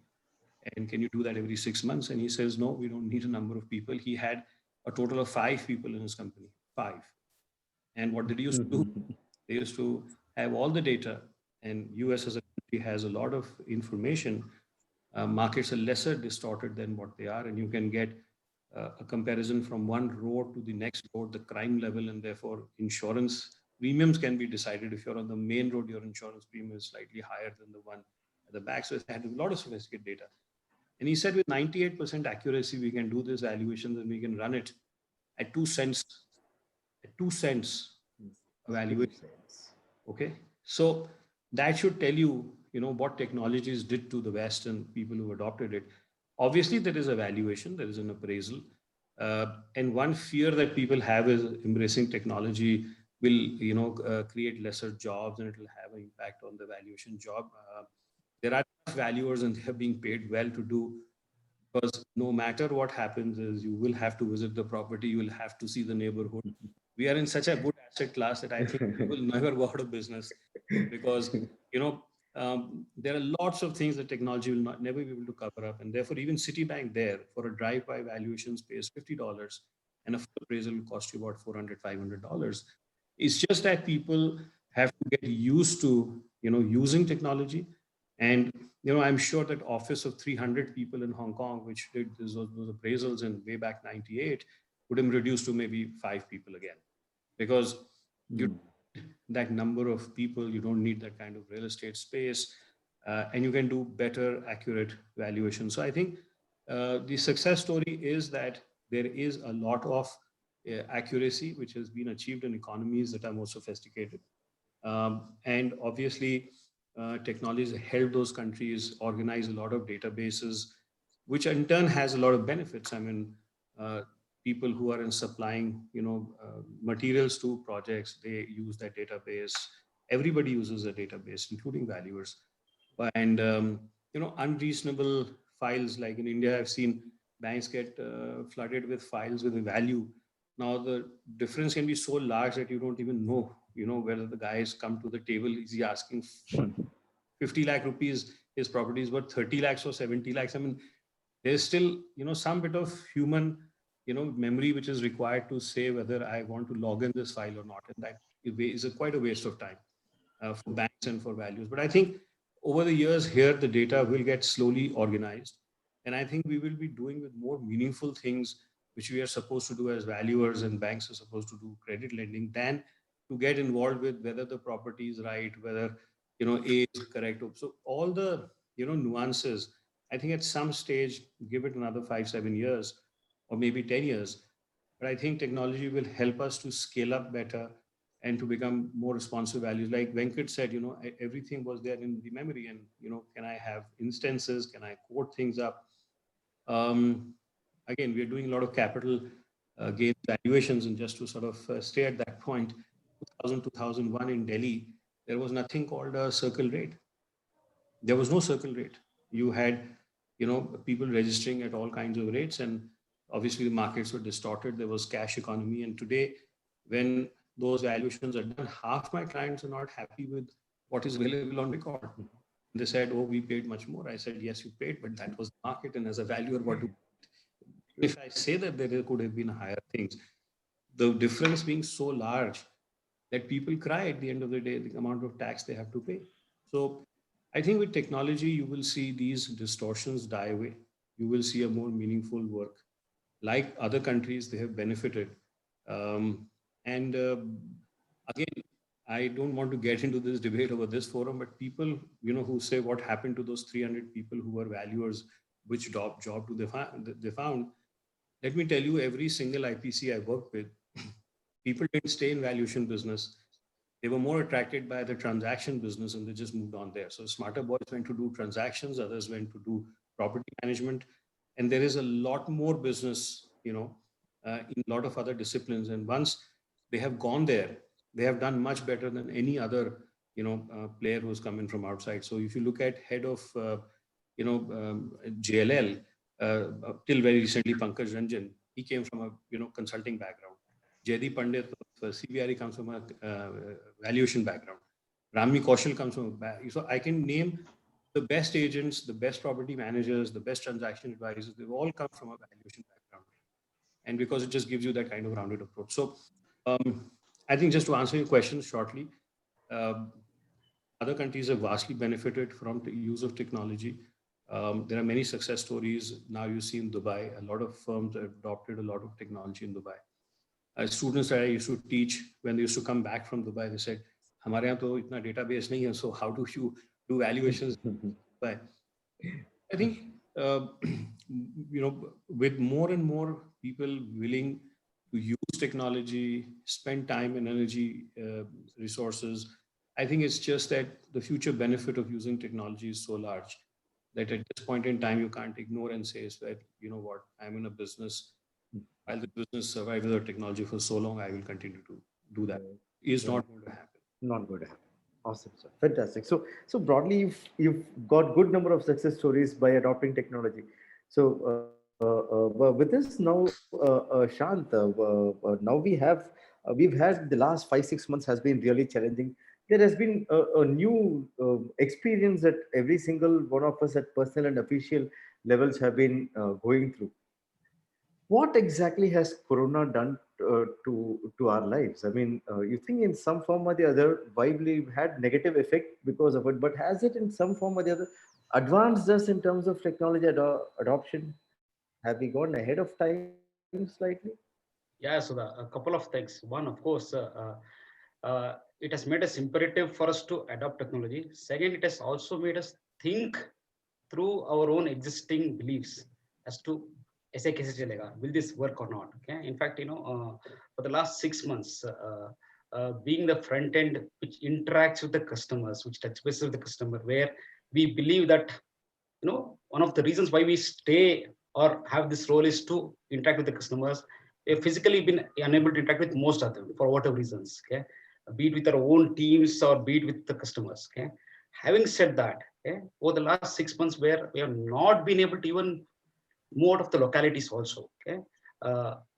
[SPEAKER 4] And can you do that every 6 months? And he says, no, we don't need a number of people. He had a total of 5 people in his company, 5. And what did he used to do? They used to have all the data, and US as a country has a lot of information. Markets are lesser distorted than what they are, and you can get a comparison from one road to the next road, the crime level, and therefore insurance premiums can be decided. If you're on the main road, your insurance premium is slightly higher than the one at the back. So it had a lot of sophisticated data. And he said with 98% accuracy, we can do this valuation and we can run it at 2 cents, valuation. Okay. So that should tell you, what technologies did to the West and people who adopted it. Obviously, there is a valuation, there is an appraisal. And one fear that people have is embracing technology will, create lesser jobs and it will have an impact on the valuation job. There are valuers and they are being paid well to do because no matter what happens is you will have to visit the property, you will have to see the neighborhood. We are in such a good asset class that I think we will never go out of business because, there are lots of things that technology will never be able to cover up. And therefore, even Citibank there for a drive-by valuation pays $50 and a full appraisal will cost you about $400, $500. It's just that people have to get used to, using technology. And, I'm sure that office of 300 people in Hong Kong, which did those appraisals in way back 98, would have reduced to maybe 5 people again. Because you that number of people, you don't need that kind of real estate space, and you can do better, accurate valuation. So I think the success story is that there is a lot of accuracy which has been achieved in economies that are more sophisticated. And obviously, technology has helped those countries organize a lot of databases, which in turn has a lot of benefits. I mean, people who are in supplying, materials to projects, they use that database. Everybody uses a database, including valuers. And, unreasonable files, like in India, I've seen banks get flooded with files with a value. Now, the difference can be so large that you don't even know, whether the guy has come to the table, is he asking for 50 lakh rupees, his property is worth 30 lakhs or 70 lakhs. I mean, there's still, some bit of human, memory which is required to say whether I want to log in this file or not. And that is quite a waste of time for banks and for values. But I think over the years here, the data will get slowly organized. And I think we will be doing with more meaningful things, which we are supposed to do as valuers and banks are supposed to do credit lending, than to get involved with whether the property is right, whether, A is correct. So all the, nuances, I think at some stage, give it another 5, 7 years, or maybe 10 years. But I think technology will help us to scale up better and to become more responsive values. Like Venkat said, everything was there in the memory, and, can I have instances? Can I quote things up? Again, we're doing a lot of capital gains valuations, and just to sort of stay at that point, 2000, 2001 in Delhi, there was nothing called a circle rate. There was no circle rate. You had, people registering at all kinds of rates, and obviously the markets were distorted. There was cash economy. And today, when those valuations are done, half my clients are not happy with what is available on record. They said, oh, we paid much more. I said, yes, you paid, but that was the market. And as a valuer, what do if I say that there could have been higher things? The difference being so large that people cry at the end of the day, the amount of tax they have to pay. So I think with technology, you will see these distortions die away. You will see a more meaningful work. Like other countries, they have benefited. And again, I don't want to get into this debate over this forum, but people, who say what happened to those 300 people who were valuers, which job do they found? Let me tell you, every single IPC I worked with, people didn't stay in valuation business. They were more attracted by the transaction business, and they just moved on there. So smarter boys went to do transactions, others went to do property management. And there is a lot more business, in a lot of other disciplines. And once they have gone there, they have done much better than any other, player who's come in from outside. So if you look at head of, JLL, till very recently, Pankaj Ranjan, he came from a, consulting background. Jaideep Pandit of CBRE comes from a valuation background. Ramni Kaushal comes from so I can name the best agents, the best property managers, the best transaction advisors. They've all come from a valuation background, and because it just gives you that kind of rounded approach. So I think just to answer your question shortly, other countries have vastly benefited from the use of technology. There are many success stories. Now you see in Dubai, a lot of firms have adopted a lot of technology in Dubai. Students that I used to teach, when they used to come back from Dubai, they said, "Hamare yahan to itna database nahi hai, so how do you do valuations?" But I think, with more and more people willing to use technology, spend time and energy, resources, I think it's just that the future benefit of using technology is so large that at this point in time, you can't ignore and say that, what, I'm in a business. While the business survives without technology for so long, I will continue to do that. It's not going to happen.
[SPEAKER 2] Not going to happen. Awesome, sir. Fantastic. So broadly, you've got good number of success stories by adopting technology. But with this now, Shant, now we've had the last 5 6 months has been really challenging. There has been a new experience that every single one of us at personal and official levels have been going through. What exactly has Corona done to our lives? I mean, you think in some form or the other, why we've had negative effect because of it, but has it in some form or the other advanced us in terms of technology adoption? Have we gone ahead of time slightly?
[SPEAKER 5] Yeah, so a couple of things. One, of course, it has made us imperative for us to adopt technology. Second, it has also made us think through our own existing beliefs as to ऐसे कैसे चलेगा, will this work or not. Okay, in fact, for the last 6 months, being the front end which interacts with the customers, which touch base with the customer, where we believe that one of the reasons why we stay or have this role is to interact with the customers. We've physically been unable to interact with most of them for whatever reasons. Okay, be it with our own teams or be it with the customers. Okay, having said that, okay, over the last 6 months, where we have not been able to even move out of the localities also. Okay,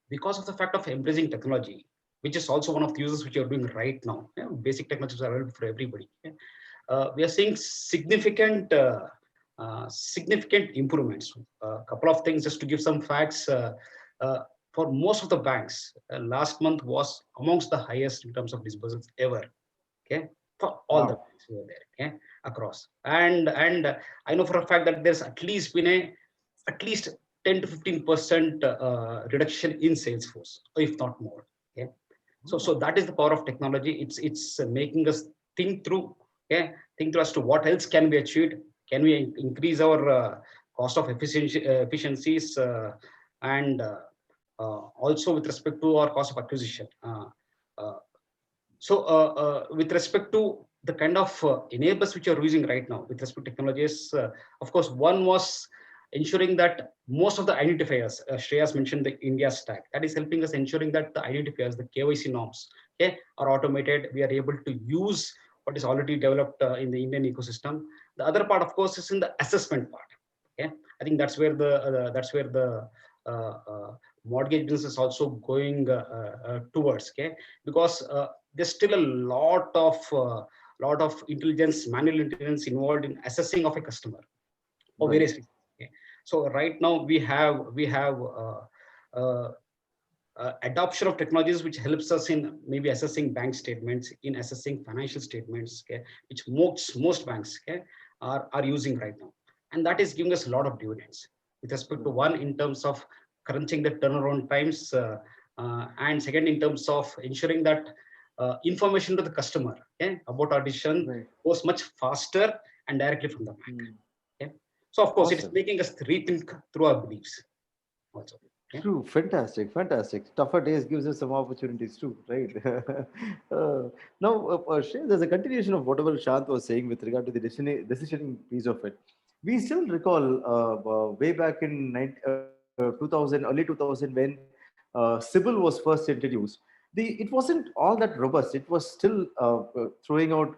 [SPEAKER 5] because of the fact of embracing technology, which is also one of the uses which you're doing right now. Basic technologies are available for everybody. Okay? We are seeing significant improvements. A couple of things just to give some facts. For most of the banks, last month was amongst the highest in terms of disbursements ever. Okay, for all the banks who are there. Okay, across. And I know for a fact that there's at least been at least 10 to 15% reduction in sales force, if not more. Okay, so that is the power of technology. It's making us think through. Okay, think through as to what else can be achieved. Can we increase our cost of efficiencies and also with respect to our cost of acquisition. Uh, with respect to the kind of enablers which you're using right now with respect to technologies, of course, one was ensuring that most of the identifiers, Shreyas mentioned the India stack, that is helping us ensuring that the identifiers, the KYC norms, okay, are automated. We are able to use what is already developed in the Indian ecosystem. The other part, of course, is in the assessment part. Okay, I think that's where the mortgage business is also going towards. Okay, because there's still a lot of intelligence, manual intelligence involved in assessing of a customer for various reasons. Okay. So right now we have uh, adoption of technologies which helps us in maybe assessing bank statements, in assessing financial statements, okay, which most banks, okay, are using right now, and that is giving us a lot of dividends with respect to one in terms of crunching the turnaround times, and second in terms of ensuring that information to the customer, okay, about our decision goes much faster and directly from the bank. Okay? So of course, it is making us rethink through our beliefs also. Okay?
[SPEAKER 2] True, fantastic. Tougher days gives us some opportunities too, right? Now, Shrey, there's a continuation of whatever Shant was saying with regard to the decisioning piece of it. We still recall way back in 2000, early 2000, when Sybil was first introduced. It wasn't all that robust. It was still throwing out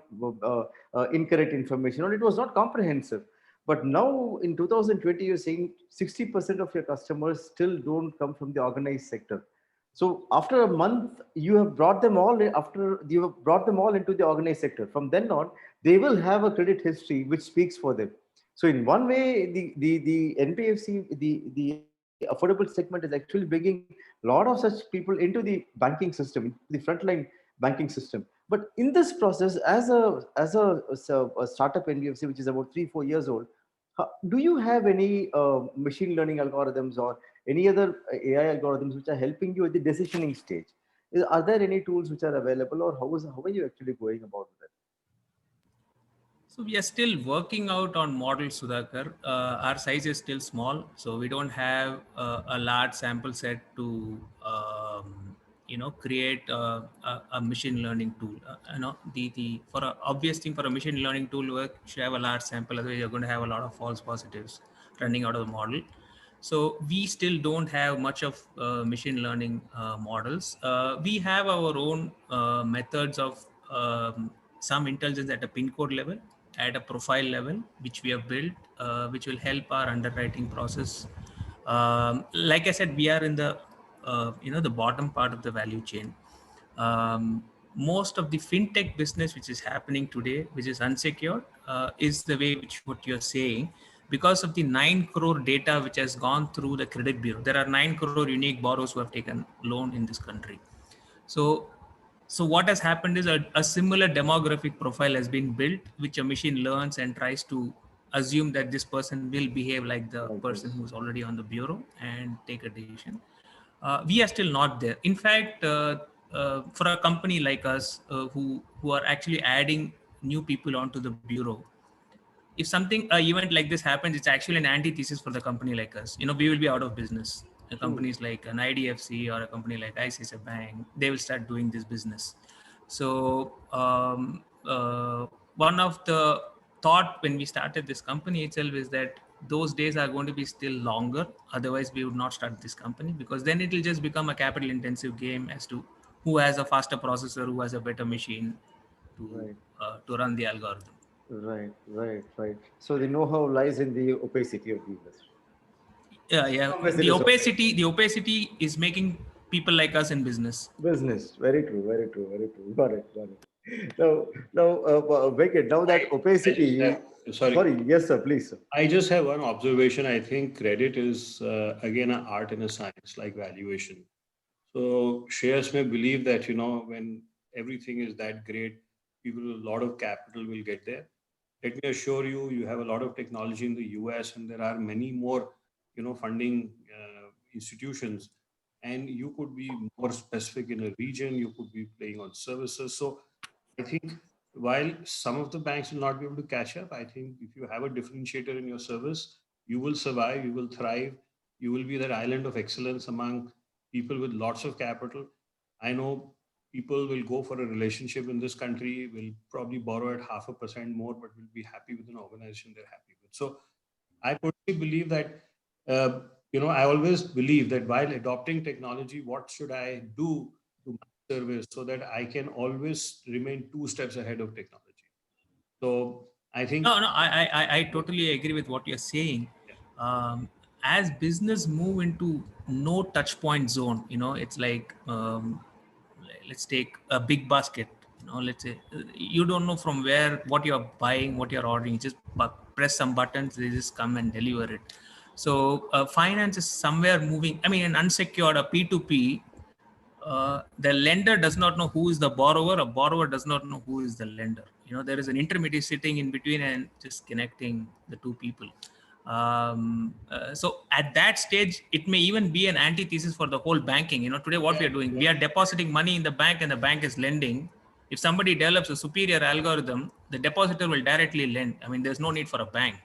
[SPEAKER 2] incorrect information, or it was not comprehensive. But now in 2020, you're saying 60% of your customers still don't come from the organized sector. So after a month, you have brought them all into the organized sector. From then on, they will have a credit history which speaks for them. So in one way, the NBFC, the affordable segment is actually bringing a lot of such people into the banking system, the frontline banking system. But in this process, as a startup NBFC, which is about 3 4 years old, do you have any machine learning algorithms or any other AI algorithms which are helping you at the decisioning stage? Are there any tools which are available, or how are you actually going about that?
[SPEAKER 6] So we are still working out on models, Sudhakar. Our size is still small, so we don't have a large sample set to create a machine learning tool. The for a obvious thing for a machine learning tool work, you should have a large sample. Otherwise, you're going to have a lot of false positives running out of the model. So we still don't have much of machine learning models. We have our own methods of some intelligence at a pin code level. at a profile level, which we have built, which will help our underwriting process. Like I said, we are in the the bottom part of the value chain. Most of the fintech business which is happening today, which is unsecured, is the way which what you're saying, because of the 9 crore data which has gone through the credit bureau. There are 9 crore unique borrowers who have taken loan in this country. So, so what has happened is a similar demographic profile has been built, which a machine learns and tries to assume that this person will behave like the person who's already on the bureau and take a decision. We are still not there. In fact, for a company like us who are actually adding new people onto the bureau, if something event like this happens, it's actually an antithesis for the company like us. We will be out of business. Companies like an IDFC or a company like ICICI Bank, they will start doing this business. So one of the thought when we started this company itself is that those days are going to be still longer. Otherwise, we would not start this company, because then it will just become a capital intensive game as to who has a faster processor, who has a better machine to run the algorithm.
[SPEAKER 2] Right. So the know-how lies in the opacity of the industry.
[SPEAKER 6] Yeah. The opacity is making people like us in business.
[SPEAKER 2] Very true. Got it. Now, Venkat, now that opacity. Sorry. Yes, sir. Please, sir.
[SPEAKER 4] I just have one observation. I think credit is again an art and a science, like valuation. So shares may believe that when everything is that great, people with a lot of capital will get there. Let me assure you, you have a lot of technology in the US, and there are many more funding institutions, and you could be more specific in a region. You could be playing on services. So I think while some of the banks will not be able to catch up, I think if you have a differentiator in your service, you will survive, you will thrive, you will be that island of excellence among people with lots of capital. I know people will go for a relationship in this country, will probably borrow at 0.5% more, but will be happy with an organization they're happy with. So I personally believe that, I always believe that while adopting technology, what should I do to my service so that I can always remain 2 steps ahead of technology? So I think.
[SPEAKER 6] No, I totally agree with what you're saying. As business move into no touch point zone, it's like, let's take a big basket. Let's say you don't know from where, what you're buying, what you're ordering. You just press some buttons, they just come and deliver it. So finance is somewhere moving. I mean, an unsecured, a P2P, the lender does not know who is the borrower. A borrower does not know who is the lender. There is an intermediary sitting in between and just connecting the two people. So at that stage, it may even be an antithesis for the whole banking. Today what we are doing, we are depositing money in the bank and the bank is lending. If somebody develops a superior algorithm, the depositor will directly lend. I mean, there's no need for a bank.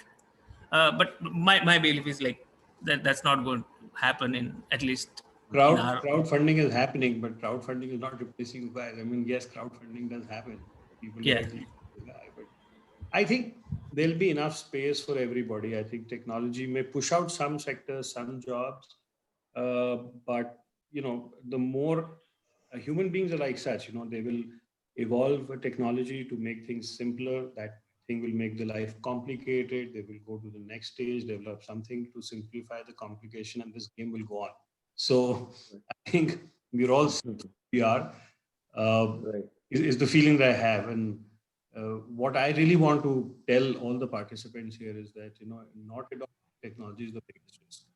[SPEAKER 6] But my belief is like that's not going to happen in at least.
[SPEAKER 4] Crowdfunding is happening, but crowdfunding is not replacing you guys. I mean, yes, crowdfunding does happen. People directly the guy, but I think there'll be enough space for everybody. I think technology may push out some sectors, some jobs, but the more human beings are like such, they will evolve a technology to make things simpler. That thing will make the life complicated. They will go to the next stage, develop something to simplify the complication, and this game will go on. So I think we're all we are is the feeling that I have, and what I really want to tell all the participants here is that not adopting technology is the biggest risk.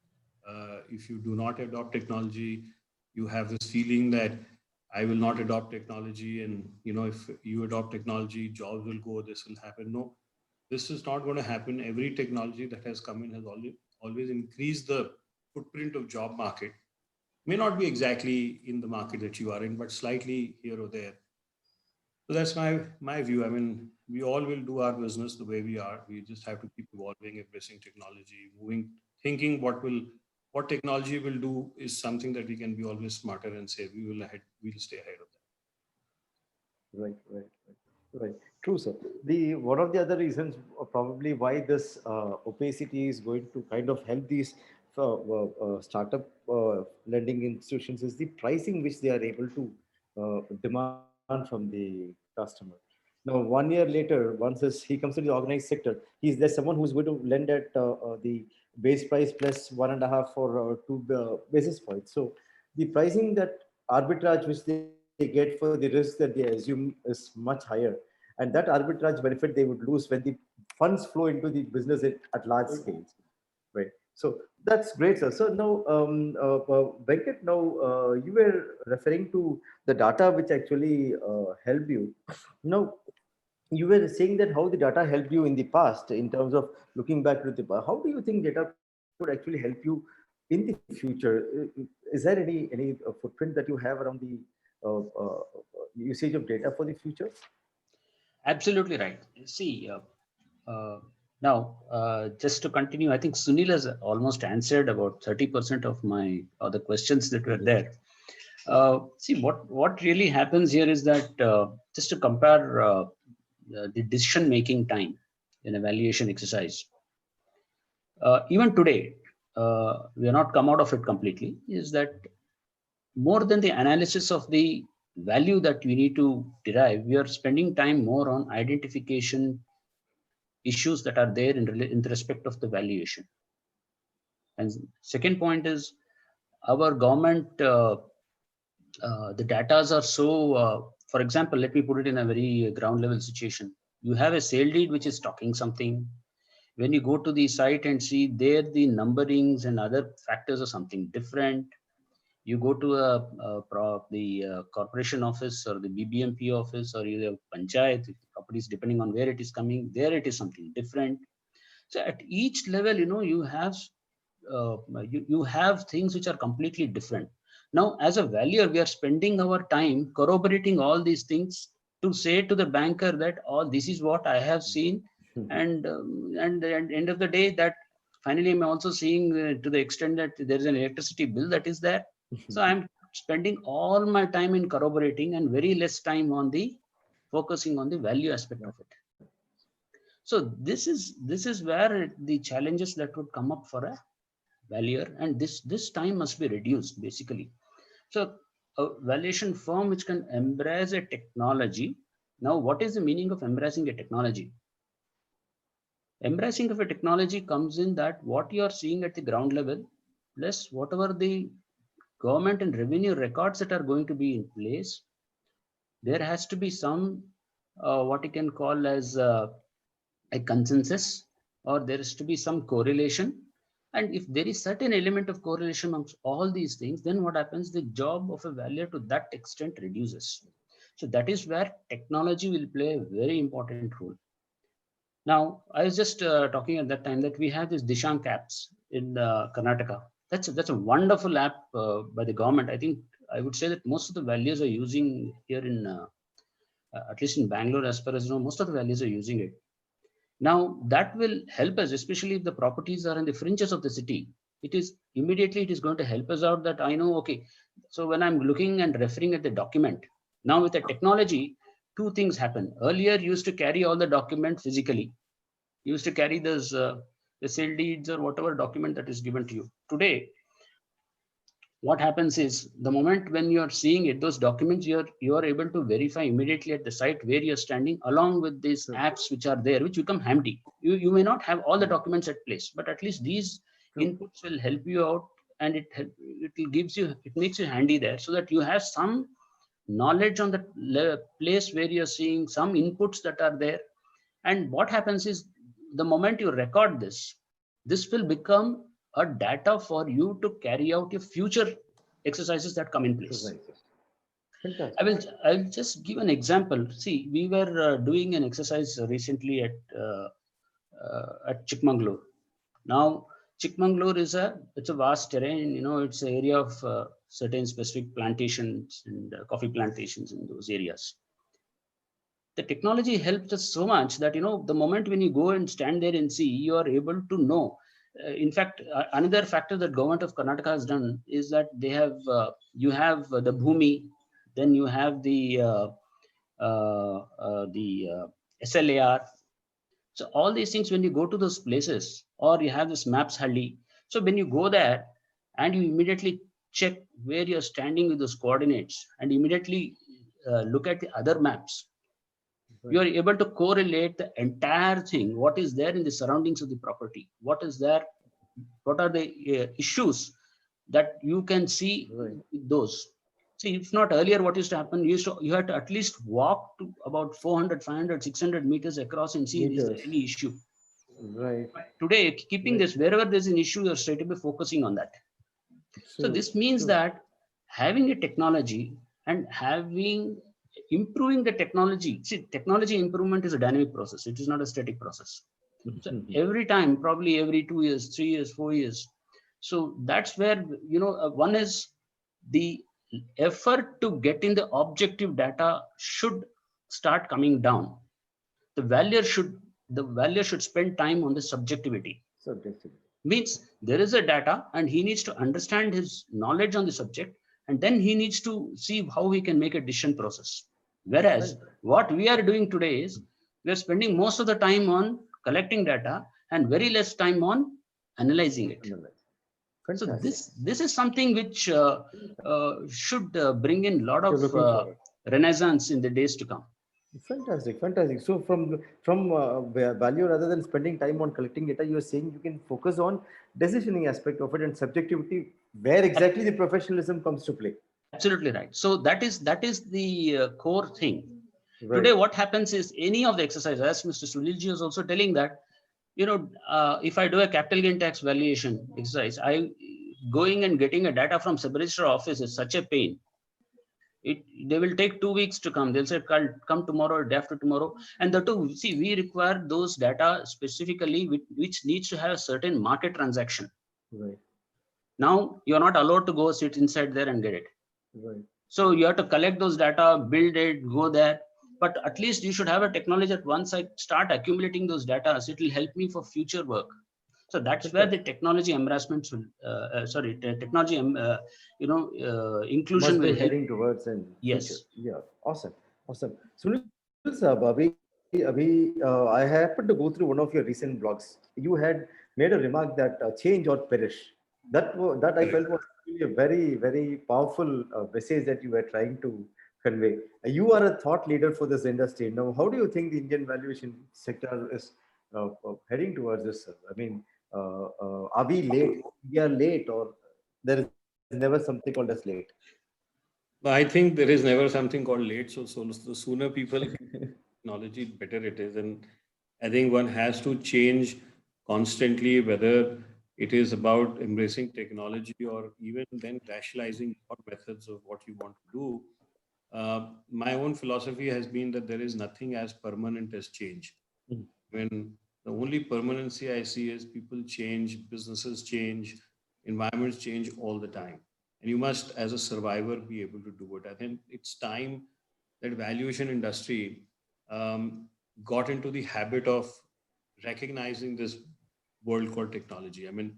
[SPEAKER 4] If you do not adopt technology, you have this feeling that I will not adopt technology, and if you adopt technology, jobs will go. This will happen. No, this is not going to happen. Every technology that has come in has always increased the footprint of job market. May not be exactly in the market that you are in, but slightly here or there. So that's my view. I mean, we all will do our business the way we are. We just have to keep evolving, embracing technology, moving, thinking what technology will do is something that we can be always smarter and say we'll stay ahead of
[SPEAKER 2] that. Right. True, sir. One of the other reasons probably why this opacity is going to kind of help these startup lending institutions is the pricing which they are able to demand from the customer. Now, 1 year later, he comes to the organized sector, there's someone who's going to lend at the base price plus 1.5 or 2 basis points. So the pricing that arbitrage which they get for the risk that they assume is much higher. And that arbitrage benefit they would lose when the funds flow into the business at large scales. Right. So that's great, sir. So now, Venkat, now you were referring to the data which actually helped you. Now, you were saying that how the data helped you in the past in terms of looking back to the past. How do you think data could actually help you in the future? Is there any footprint that you have around the uh, uh, usage of data for the future?
[SPEAKER 7] Absolutely right. See, now just to continue, I think Sunil has almost answered about 30% of my the questions that were there. See, what really happens here is that just to compare the decision-making time in a valuation exercise, even today, we are not come out of it completely, is that more than the analysis of the value that we need to derive, we are spending time more on identification issues that are there in respect of the valuation. And second point is our government, the datas are so, for example, let me put it in a very ground level situation. You have a sale deed which is talking something. When you go to the site and see there, the numberings and other factors are something different. You go to the corporation office or the BBMP office or either panchayat properties, depending on where it is coming, there it is something different. So at each level, you have you have things which are completely different. Now, as a valuer, we are spending our time corroborating all these things to say to the banker that, oh, this is what I have seen, and at the end of the day, that finally I'm also seeing to the extent that there is an electricity bill that is there. So I'm spending all my time in corroborating and very less time on the focusing on the value aspect of it. So this is where the challenges that would come up for a valuer, and this time must be reduced basically. So a valuation firm which can embrace a technology. Now, what is the meaning of embracing a technology? Embracing of a technology comes in that what you are seeing at the ground level, plus whatever the government and revenue records that are going to be in place, there has to be some what you can call as a consensus, or there is to be some correlation. And if there is certain element of correlation amongst all these things, then what happens? The job of a valuer to that extent reduces. So that is where technology will play a very important role. Now, I was just talking at that time that we have this Dishank apps in Karnataka. That's a wonderful app by the government. I think I would say that most of the valuers are using here in, at least in Bangalore, as far as you know, most of the valuers are using it. Now that will help us, especially if the properties are in the fringes of the city. It is going to help us out that I know, okay, so when I'm looking and referring at the document, now with the technology, two things happen. Earlier, you used to carry all the document physically. You used to carry those the sale deeds or whatever document that is given to you. Today, what happens is the moment when you are seeing it, those documents you are able to verify immediately at the site where you're standing, along with these apps which are there, which become handy. You may not have all the documents at place, but at least these inputs will help you out, and it makes you handy there, so that you have some knowledge on the place where you're seeing some inputs that are there. And what happens is the moment you record this will become a data for you to carry out your future exercises that come in place. I'll just give an example. See, we were doing an exercise recently at Chikmagalur. Now, Chikmagalur it's a vast terrain. It's an area of certain specific plantations and coffee plantations in those areas. The technology helps us so much that the moment when you go and stand there and see, you are able to know. In fact, another factor that government of Karnataka has done is that they have you have the bhumi, then you have the SLAR. So all these things, when you go to those places, or you have this maps halli. So when you go there and you immediately check where you're standing with those coordinates, and immediately look at the other maps. You are able to correlate the entire thing, what is there in the surroundings of the property, what is there, what are the issues that you can see with those. See, if not earlier, what used to happen, you had to at least walk to about 400, 500, 600 meters across and see is there any issue.
[SPEAKER 2] Right.
[SPEAKER 7] But today, keeping this, wherever there's an issue, you're straight away focusing on that. So this means that having a technology and improving the technology. See, technology improvement is a dynamic process. It is not a static process. So every time, probably every 2 years, 3 years, 4 years. So that's where, one is the effort to get in the objective data should start coming down. The valuer should spend time on the subjectivity. Means there is a data and he needs to understand his knowledge on the subject, and then he needs to see how he can make a decision process. Whereas what we are doing today is we are spending most of the time on collecting data and very less time on analyzing it. So this is something which should bring in a lot of renaissance in the days to come.
[SPEAKER 2] Fantastic. So from value, rather than spending time on collecting data, you are saying you can focus on decisioning aspect of it and subjectivity, where exactly the professionalism comes to play.
[SPEAKER 7] Absolutely right. So that is the core thing. Right. Today, what happens is any of the exercise, as Mr. Sunilji was also telling that, if I do a capital gain tax valuation exercise, going and getting a data from sub-registrar office is such a pain. They will take 2 weeks to come. They'll say, come tomorrow or day after tomorrow. And we require those data specifically, which needs to have a certain market transaction.
[SPEAKER 2] Right.
[SPEAKER 7] Now, you're not allowed to go sit inside there and get it.
[SPEAKER 2] Right.
[SPEAKER 7] So you have to collect those data, build it, go there. But at least you should have a technology that once I start accumulating those data, it will help me for future work. So that's where the technology embarrassments will, technology, inclusion will help.
[SPEAKER 2] Heading towards and
[SPEAKER 7] yes,
[SPEAKER 2] future. Yeah, awesome. Sunil sir, I happened to go through one of your recent blogs. You had made a remark that change or perish. That I felt was really a very, very powerful message that you were trying to convey. You are a thought leader for this industry. Now, how do you think the Indian valuation sector is heading towards this, sir? I mean, are we late? We are late, or there is never something called as late?
[SPEAKER 4] I think there is never something called late. So the sooner people technology, better it is. And I think one has to change constantly, whether it is about embracing technology or even then rationalizing your methods of what you want to do. My own philosophy has been that there is nothing as permanent as change. When the only permanency I see is people change, businesses change, environments change all the time. And you must, as a survivor, be able to do it. I think it's time that valuation industry got into the habit of recognizing this world called technology. I mean,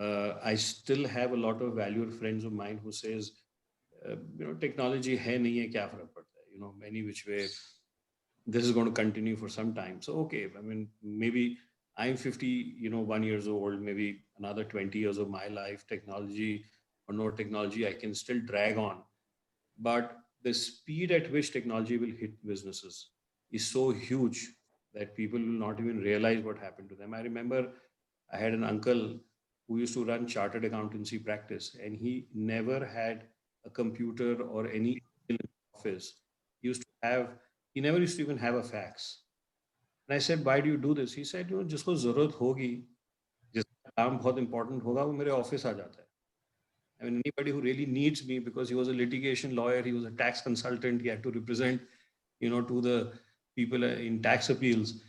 [SPEAKER 4] I still have a lot of valuer friends of mine who says, technology hai nahi hai, kya farak padta hai? Many which way this is going to continue for some time. So, okay, I mean, maybe I'm 1 years old, maybe another 20 years of my life, technology or no technology, I can still drag on. But the speed at which technology will hit businesses is so huge that people will not even realize what happened to them. I remember I had an uncle who used to run chartered accountancy practice, and he never had a computer or any in his office. He never used to even have a fax. And I said, why do you do this? He said, jisko zarurat hogi, jiska kaam bahut important hoga, wo mere office aa jata hai. I mean, anybody who really needs me, because he was a litigation lawyer, he was a tax consultant, he had to represent, to the people in tax appeals.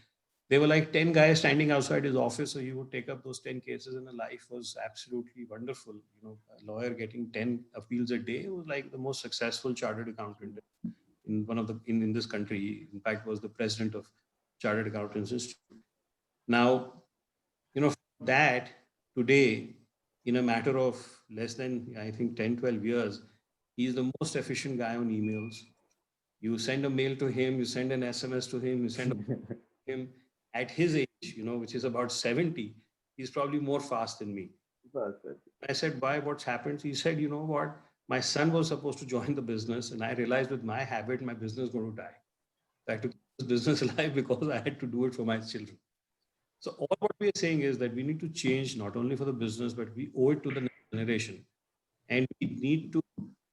[SPEAKER 4] There were like 10 guys standing outside his office, so he would take up those 10 cases, and the life was absolutely wonderful. A lawyer getting 10 appeals a day was like the most successful chartered accountant in this country. He, in fact, was the president of Chartered Accountants Institute. Now, that today, in a matter of less than, I think, 10, 12 years, he's the most efficient guy on emails. You send a mail to him, you send an SMS to him, you send him at his age, which is about 70, he's probably more fast than me. I said, why? What's happened? He said, you know what? My son was supposed to join the business, and I realized with my habit, my business is going to die. So I had to this business alive because I had to do it for my children. So all what we are saying is that we need to change not only for the business, but we owe it to the next generation. And we need to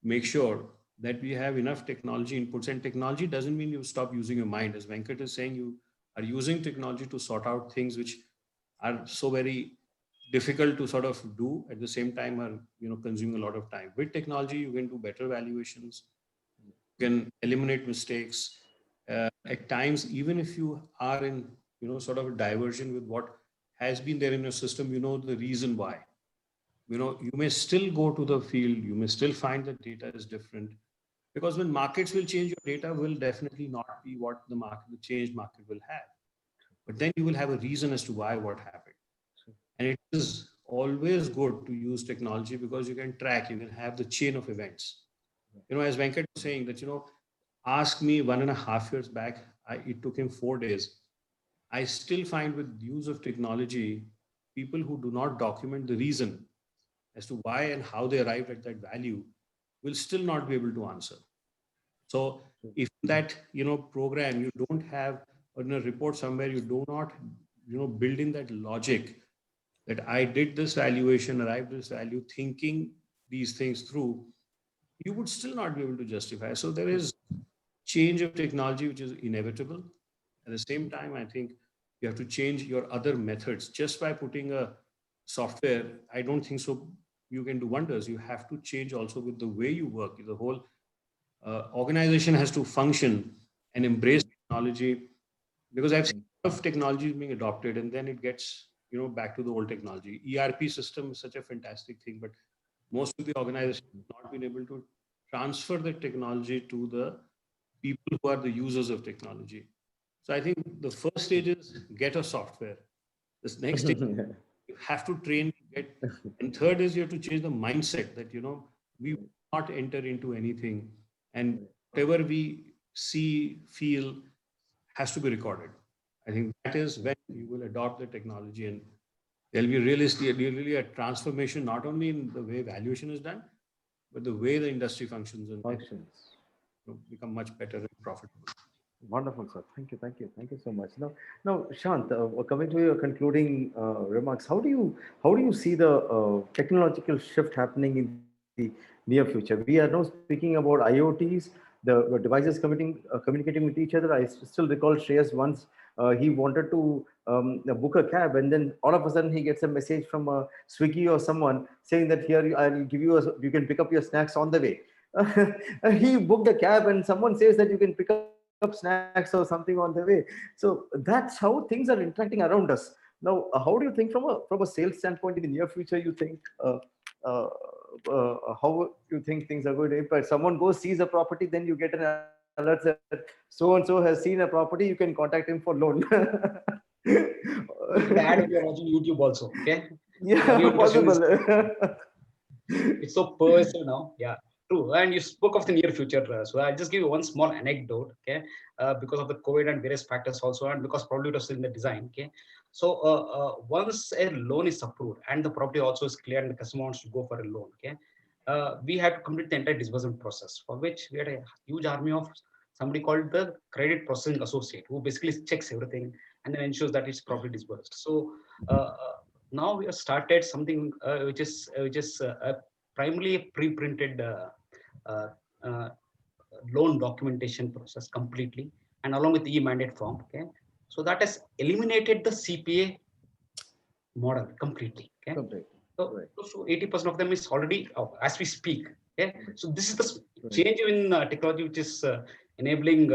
[SPEAKER 4] make sure that we have enough technology inputs. And technology doesn't mean you stop using your mind. As Venkat is saying, you are using technology to sort out things which are so very difficult to sort of do, at the same time are consuming a lot of time. With technology, you can do better valuations, you can eliminate mistakes. At times, even if you are in sort of a diversion with what has been there in your system, the reason why. You may still go to the field, you may still find that data is different, because when markets will change, your data will definitely not be what the changed market will have. But then you will have a reason as to why what happened. And it is always good to use technology because you can track, you can have the chain of events. As Venkat was saying that, ask me 1.5 years back, it took him 4 days. I still find with use of technology, people who do not document the reason as to why and how they arrived at that value will still not be able to answer. So if that program you don't have, or in a report somewhere you do not build in that logic that I did this valuation, arrived at this value, thinking these things through, you would still not be able to justify. So there is change of technology which is inevitable. At the same time, I think you have to change your other methods. Just by putting a software, I don't think so you can do wonders. You have to change also with the way you work. The whole organization has to function and embrace technology, because I've seen a lot of technology being adopted and then it gets back to the old technology. ERP system is such a fantastic thing, but most of the organizations have not been able to transfer the technology to the people who are the users of technology. So I think the first stage is get a software. This next stage, you have to train, and third is you have to change the mindset that, we will not enter into anything, and whatever we see, feel has to be recorded. I think that is when you will adopt the technology, and there'll be really a transformation, not only in the way valuation is done, but the way the industry functions and become much better and profitable.
[SPEAKER 2] Wonderful, sir. Thank you, thank you, thank you so much. Now, Shant, coming to your concluding remarks, how do you see the technological shift happening in the near future? We are now speaking about IoTs, the devices communicating with each other. I still recall Shreyas once he wanted to book a cab, and then all of a sudden he gets a message from Swiggy or someone saying that here I'll give you can pick up your snacks on the way. He booked a cab, and someone says that you can pick up snacks or something on the way. So that's how things are interacting around us now. How do you think from a sales standpoint in the near future, you think how you think things are going to impact? Someone goes, sees a property, then you get an alert that so and so has seen a property, you can contact him for loan.
[SPEAKER 5] Ad if you're watching YouTube also. Okay.
[SPEAKER 2] Yeah, possible.
[SPEAKER 5] It's so pervasive now. Yeah, true. And you spoke of the near future. So I'll just give you one small anecdote. Okay. Because of the COVID and various factors also, and because probably it was in the design. Okay. So once a loan is approved and the property also is clear and the customer wants to go for a loan. Okay. We had to complete the entire disbursement process, for which we had a huge army of somebody called the credit processing associate, who basically checks everything and then ensures that it's properly disbursed. So now we have started something which is primarily a pre-printed uh, uh, loan documentation process completely, and along with the e-mandate form. Okay, so that has eliminated the CPA model completely. Okay, so close to 80% of them is already as we speak. Okay, so this is the change in technology which is enabling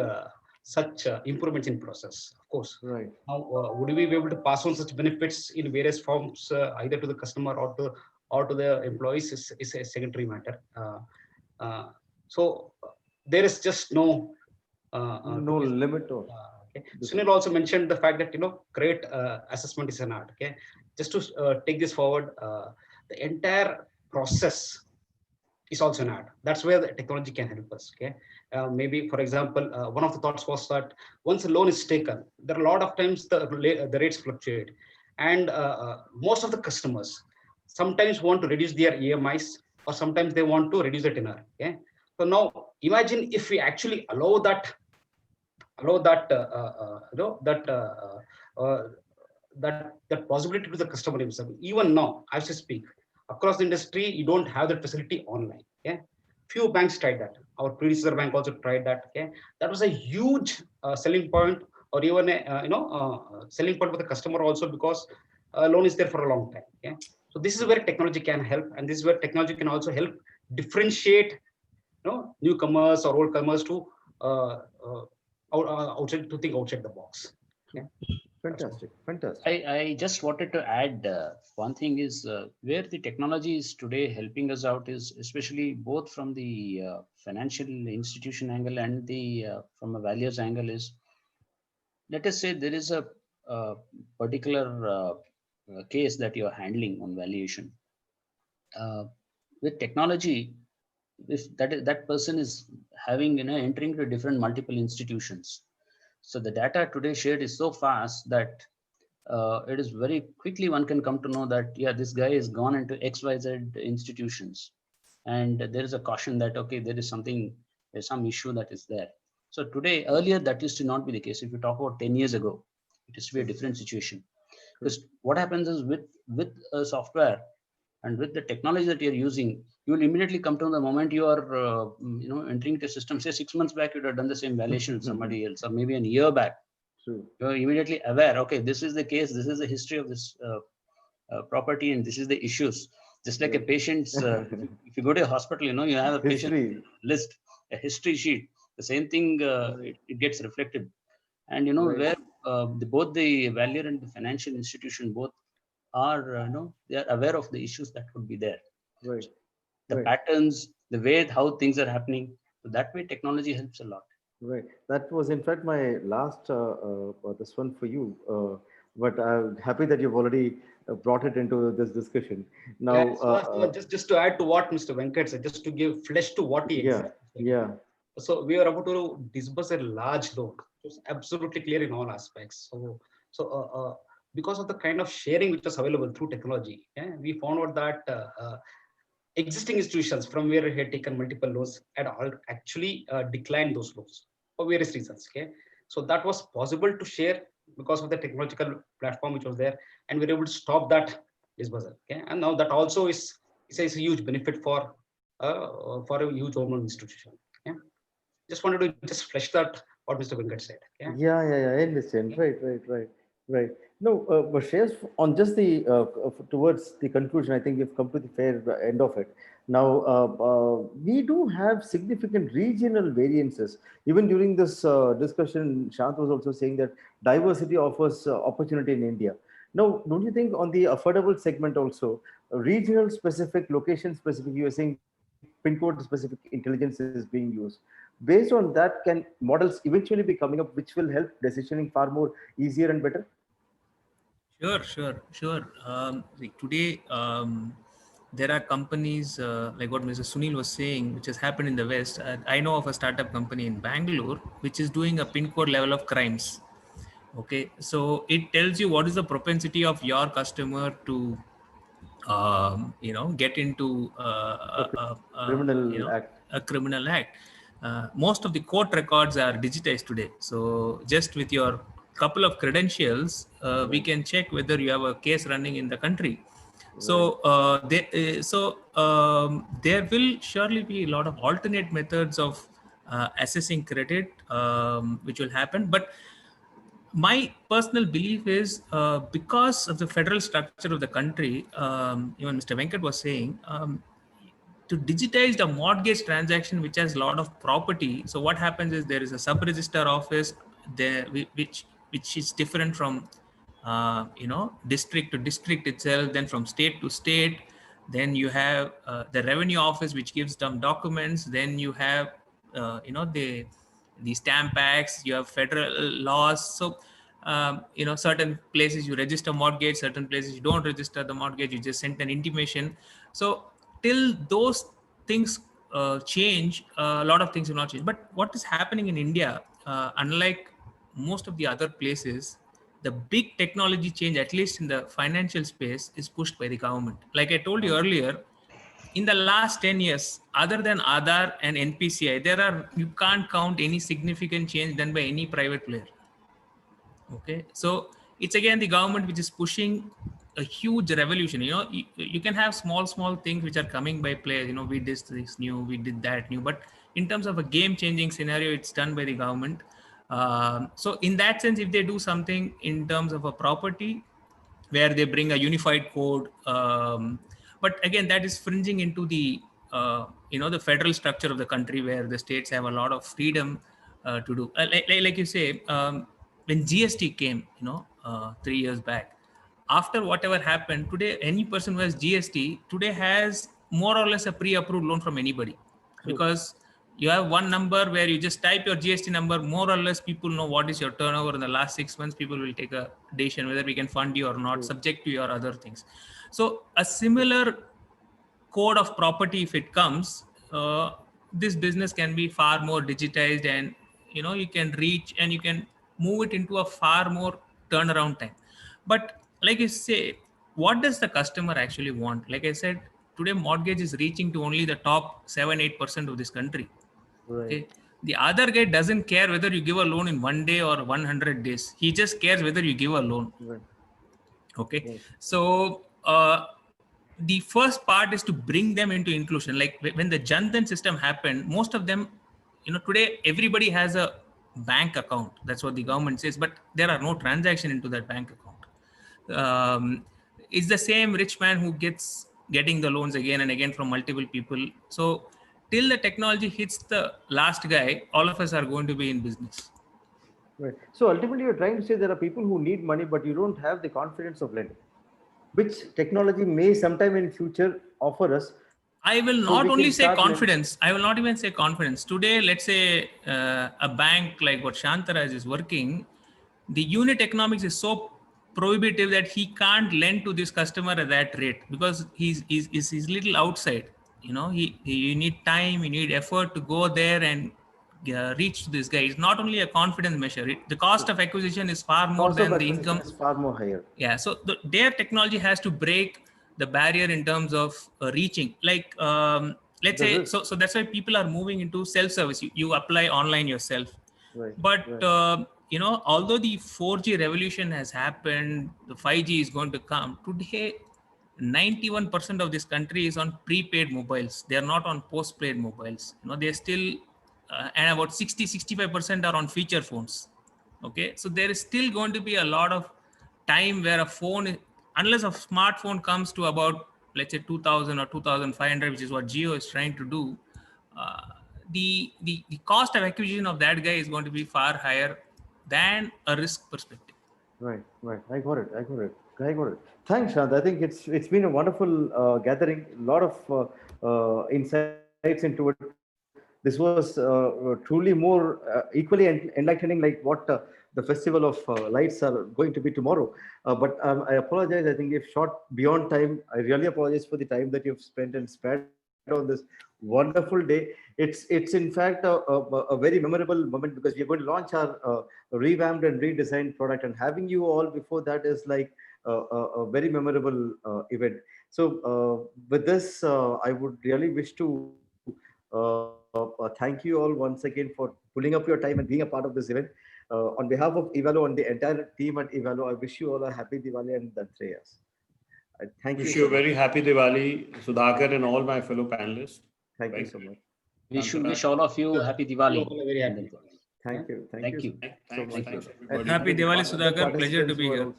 [SPEAKER 5] such improvements in process. Of course,
[SPEAKER 2] right
[SPEAKER 5] now would we be able to pass on such benefits in various forms either to the customer or to the employees is a secondary matter. So there is just no
[SPEAKER 2] limit or
[SPEAKER 5] okay. Sunil also mentioned the fact that credit assessment is an art. Okay, just to take this forward, the entire process is also an art. That's where the technology can help us. Okay, maybe for example, one of the thoughts was that once a loan is taken, there are a lot of times the rates fluctuate, and most of the customers sometimes want to reduce their EMIs, or sometimes they want to reduce the tenor. Okay, so now imagine if we actually allow that allow that that possibility to the customer himself. Even now, as I speak, across the industry, you don't have that facility online. Okay, few banks tried that. Our predecessor bank also tried that. Okay, that was a huge selling point, or even a selling point for the customer also, because loan is there for a long time. Okay, so this is where technology can help, and this is where technology can also help differentiate newcomers or old comers to uh, uh, outside to think outside the box. Yeah.
[SPEAKER 2] Fantastic, fantastic.
[SPEAKER 7] I just wanted to add one thing is where the technology is today helping us out is especially both from the financial institution angle and the from a values angle is, let us say there is a, particular case that you're handling on valuation. With technology, if that person is having entering to different multiple institutions, so the data today shared is so fast that it is very quickly one can come to know that yeah, this guy has gone into XYZ institutions, and there is a caution that okay, there's some issue that is there. So today, earlier that used to not be the case. If you talk about 10 years ago, it used to be a different situation. Because what happens is with a software and with the technology that you're using, you will immediately come to the moment you are entering the system. Say 6 months back, you'd have done the same valuation with somebody else, or maybe a year back.
[SPEAKER 2] True.
[SPEAKER 7] You're immediately aware, okay, this is the case, this is the history of this property, and this is the issues. Just like a patient's, if you go to a hospital, you have a patient
[SPEAKER 2] History.
[SPEAKER 7] list, a history sheet. The same thing, it gets reflected. And
[SPEAKER 2] Right.
[SPEAKER 7] where both the valuer and the financial institution both are, they are aware of the issues that could be there.
[SPEAKER 2] Right.
[SPEAKER 7] The
[SPEAKER 2] Right.
[SPEAKER 7] patterns, the way how things are happening. So that way, technology helps a lot.
[SPEAKER 2] Right. That was in fact my last this one for you. But I'm happy that you've already brought it into this discussion. Now,
[SPEAKER 5] Yeah, so just to add to what Mr. Venkat said, just to give flesh to what he
[SPEAKER 2] yeah,
[SPEAKER 5] exactly said.
[SPEAKER 2] yeah,
[SPEAKER 5] So we are about to disburse a large loan. It's absolutely clear in all aspects. So because of the kind of sharing which was available through technology, yeah, we found out that existing institutions from where we had taken multiple loans had all actually declined those loans for various reasons. Okay, so that was possible to share because of the technological platform which was there, and we were able to stop that disbursal. Okay, and now that also is a huge benefit for a huge home loan institution. Yeah, just wanted to just flesh that what Mr. Venkat said. Yeah.
[SPEAKER 2] yeah. I understand. Right. No, but Shreyas, on just the towards the conclusion, I think we've come to the fair end of it. Now, we do have significant regional variances. Even during this discussion, Shant was also saying that diversity offers opportunity in India. Now, don't you think on the affordable segment also, regional specific, location specific, you are saying pin code specific intelligence is being used. Based on that, can models eventually be coming up which will help decisioning far more easier and better?
[SPEAKER 6] Sure. Like today, there are companies like what Mr. Sunil was saying, which has happened in the West. I know of a startup company in Bangalore which is doing a pin code level of crimes. Okay, so it tells you what is the propensity of your customer to, get into
[SPEAKER 2] Criminal act.
[SPEAKER 6] a criminal act. Most of the court records are digitized today. So just with your couple of credentials, we can check whether you have a case running in the country. So there will surely be a lot of alternate methods of assessing credit, which will happen. But my personal belief is because of the federal structure of the country, even Mr. Venkat was saying, to digitize the mortgage transaction, which has a lot of property. So what happens is there is a sub-register office there, which is different from district to district itself, then from state to state. Then you have the revenue office, which gives them documents. Then you have the stamp acts. You have federal laws. So certain places you register mortgage, certain places you don't register the mortgage. You just send an intimation. So till those things change, a lot of things will not change. But what is happening in India, unlike most of the other places, the big technology change, at least in the financial space, is pushed by the government. Like I told you earlier, in the last 10 years, other than Aadhaar and NPCI, you can't count any significant change done by any private player. Okay, so it's again the government which is pushing a huge revolution. You can have small things which are coming by players. We did this new, we did that new, but in terms of a game-changing scenario, it's done by the government. So in that sense, if they do something in terms of a property where they bring a unified code, but again, that is fringing into the the federal structure of the country, where the states have a lot of freedom to do. Like you say, when GST came, 3 years back, after whatever happened, today any person who has GST today has more or less a pre-approved loan from anybody. True. Because you have one number where you just type your GST number, more or less people know what is your turnover in the last 6 months. People will take a decision whether we can fund you or not, subject to your other things. So a similar code of property, if it comes, this business can be far more digitized, and you can reach and you can move it into a far more turnaround time. But like you say, what does the customer actually want? Like I said, today mortgage is reaching to only the top 7-8% of this country. Right. Okay. The other guy doesn't care whether you give a loan in 1 day or 100 days. He just cares whether you give a loan. Right. Okay. Right. So the first part is to bring them into inclusion. Like when the Jan Dhan system happened, most of them, today everybody has a bank account. That's what the government says, but there are no transaction into that bank account. It's the same rich man who getting the loans again and again from multiple people. So till the technology hits the last guy, all of us are going to be in business.
[SPEAKER 2] Right. So ultimately, you're trying to say there are people who need money, but you don't have the confidence of lending, which technology may sometime in future offer us.
[SPEAKER 6] I will not only say confidence. I will not even say confidence. Today, let's say a bank like what Shantaraj is working, the unit economics is so prohibitive that he can't lend to this customer at that rate because he's little outside. You need time, you need effort to go there and reach this guy. It's not only a confidence measure. The cost of acquisition is far more than the income.
[SPEAKER 2] Is far more higher.
[SPEAKER 6] Yeah. So their technology has to break the barrier in terms of reaching. Like let's say, so that's why people are moving into self-service. You apply online yourself. Right. But although the 4G revolution has happened, the 5G is going to come. Today, 91% of this country is on prepaid mobiles. They are not on postpaid mobiles. They're still, and about 65% are on feature phones. Okay, so there is still going to be a lot of time where a phone, unless a smartphone comes to about, let's say 2000 or 2500, which is what Jio is trying to do, the cost of acquisition of that guy is going to be far higher than a risk perspective.
[SPEAKER 2] Right. I got it. Thanks, Shant. I think it's been a wonderful gathering. A lot of insights into it. This was truly more equally enlightening, like what the Festival of Lights are going to be tomorrow. But I apologize. I think if short beyond time, I really apologize for the time that you've spent and spared on this wonderful day. It's in fact a very memorable moment because we're going to launch our revamped and redesigned product, and having you all before that is like a very memorable event. So with this, I would really wish to thank you all once again for pulling up your time and being a part of this event. On behalf of Evalo and the entire team at Evalo, I wish you all a happy Diwali and Dhanteras. Thank you.
[SPEAKER 4] Wish you a very happy Diwali, Sudhakar and all my fellow panelists.
[SPEAKER 2] Thank you so much.
[SPEAKER 7] Wish all of you happy Diwali.
[SPEAKER 5] Very happy.
[SPEAKER 2] Thank you.
[SPEAKER 7] Thank you.
[SPEAKER 6] Happy Diwali, Sudhakar. Pleasure to be here.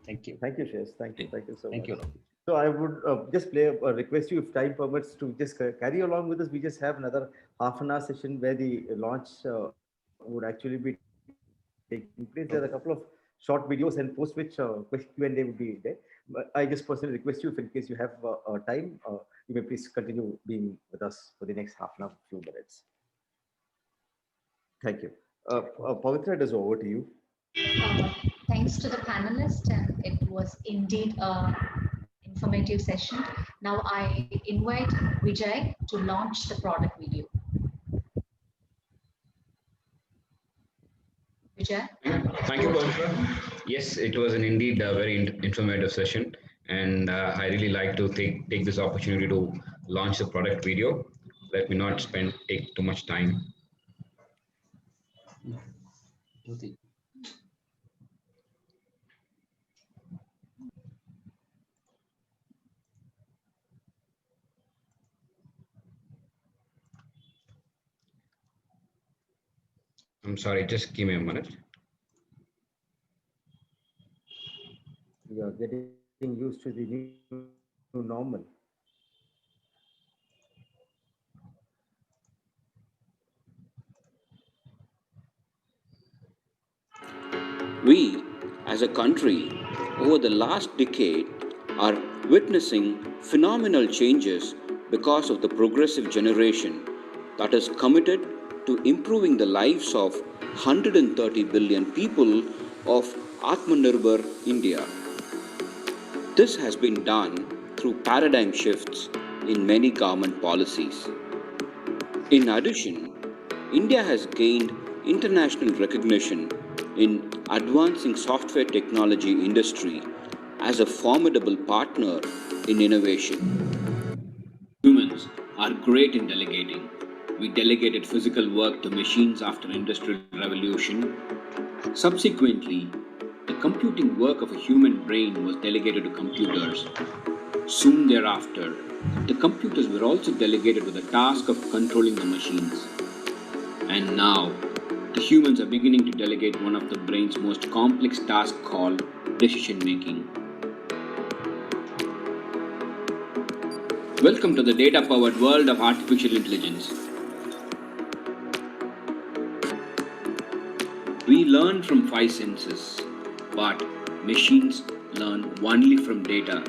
[SPEAKER 7] Thank you.
[SPEAKER 2] Thank you, Shes. Thank you so much.
[SPEAKER 7] Thank you.
[SPEAKER 2] So I would just request you, if time permits, to just carry along with us. We just have another half-an-hour session where the launch would actually be taking place. There are a couple of short videos, and post which Q&A would be there. But I just personally request you, if in case you have time, you may please continue being with us for the next half an hour, few minutes. Thank you. Pavitra, it is over to you.
[SPEAKER 3] Thanks to the panelists, and it was indeed an informative session. Now I invite Vijay to launch the product video. Vijay?
[SPEAKER 1] Thank you, Pavitra. Yes, it was indeed a very informative session, and I really like to take this opportunity to launch the product video. Let me not take too much time.
[SPEAKER 7] Jyoti.
[SPEAKER 1] I'm sorry, just give me a minute.
[SPEAKER 2] We are getting used to the new normal.
[SPEAKER 8] We, as a country, over the last decade, are witnessing phenomenal changes because of the progressive generation that is committed to improving the lives of 130 billion people of Atmanirbhar India. This has been done through paradigm shifts in many government policies. In addition, India has gained international recognition in advancing software technology industry as a formidable partner in innovation. Humans are great in delegating. We delegated physical work to machines after industrial revolution. Subsequently, the computing work of a human brain was delegated to computers. Soon thereafter, the computers were also delegated with the task of controlling the machines. And now, the humans are beginning to delegate one of the brain's most complex tasks called decision making. Welcome to the data powered world of artificial intelligence. We learn from five senses, but machines learn only from data.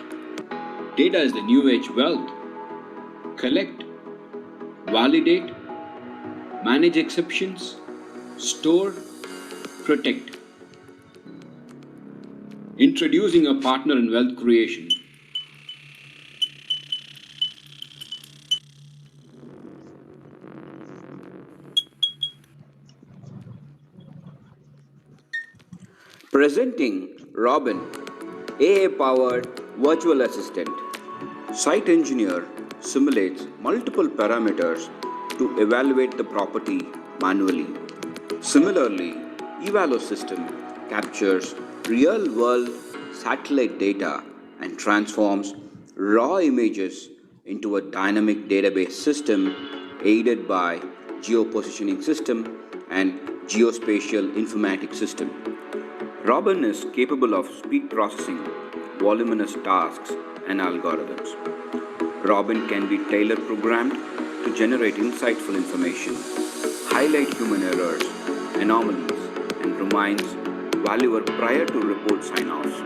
[SPEAKER 8] Data is the new age wealth. Collect, validate, manage exceptions, store, protect. Introducing a partner in wealth creation. Presenting Robin, AI-powered virtual assistant. Site engineer simulates multiple parameters to evaluate the property manually. Similarly, Evalo system captures real-world satellite data and transforms raw images into a dynamic database system aided by geopositioning system and geospatial informatics system. Robin is capable of speed processing, voluminous tasks, and algorithms. Robin can be tailor programmed to generate insightful information, highlight human errors, anomalies, and reminds valuer prior to report sign-offs.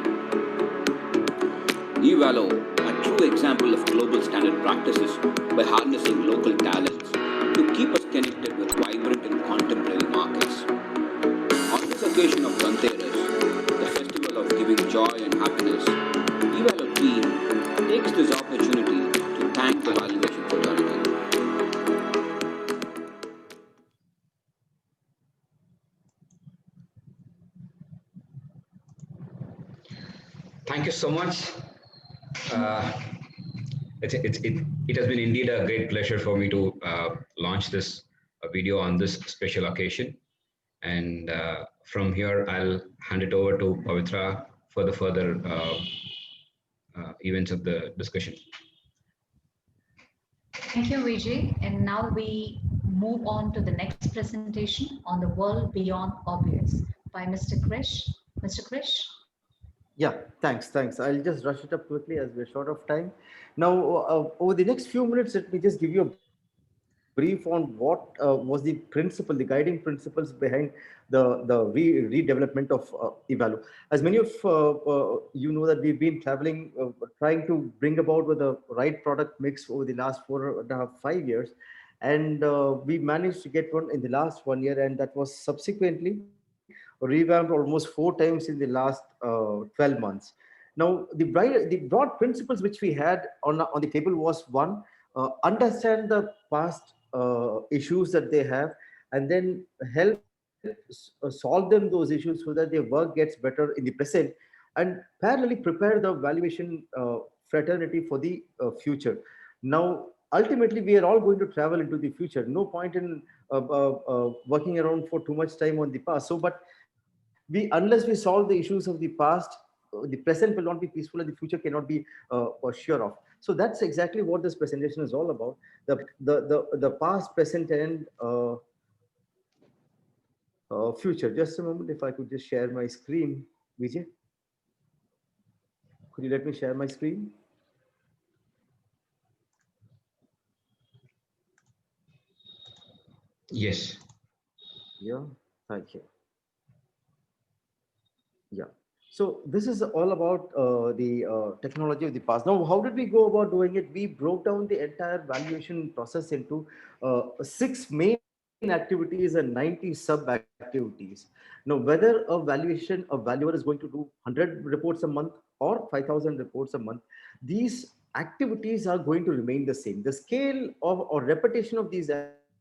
[SPEAKER 8] Evalo, a true example of global standard practices by harnessing local talents to keep us connected with vibrant and contemporary markets. On this occasion of Dhanteras, the festival of giving joy and happiness, Evalo team takes this opportunity to thank the Valuation fraternity.
[SPEAKER 1] Thank you so much. Uh, it has been indeed a great pleasure for me to launch this video on this special occasion. And from here, I'll hand it over to Pavitra for the further events of the discussion.
[SPEAKER 3] Thank you, Vijay. And now we move on to the next presentation on the world beyond obvious by Mr. Krish. Mr. Krish.
[SPEAKER 2] Yeah, thanks. I'll just rush it up quickly as we're short of time. Now, over the next few minutes, let me just give you a brief on what was the principle, the guiding principles behind the redevelopment of Evalo. As many of you know that we've been traveling, trying to bring about with the right product mix over the last 4.5, 5 years, and we managed to get one in the last 1 year, and that was subsequently revamped almost 4 times in the last 12 months. Now, the broad principles which we had on the table was one, understand the past issues that they have, and then help solve them those issues so that their work gets better in the present, and parallelly prepare the valuation fraternity for the future. Now, ultimately we are all going to travel into the future. No point in working around for too much time on the past. So, but unless we solve the issues of the past, the present will not be peaceful and the future cannot be sure of. So that's exactly what this presentation is all about. The past, present, and future. Just a moment, if I could just share my screen, Vijay. Could you let me share my screen?
[SPEAKER 1] Yes.
[SPEAKER 2] Yeah, thank you. Yeah. So this is all about the technology of the past. Now, how did we go about doing it? We broke down the entire valuation process into six main activities and 90 sub activities. Now, whether a valuer is going to do 100 reports a month or 5,000 reports a month, these activities are going to remain the same. The scale of or repetition of these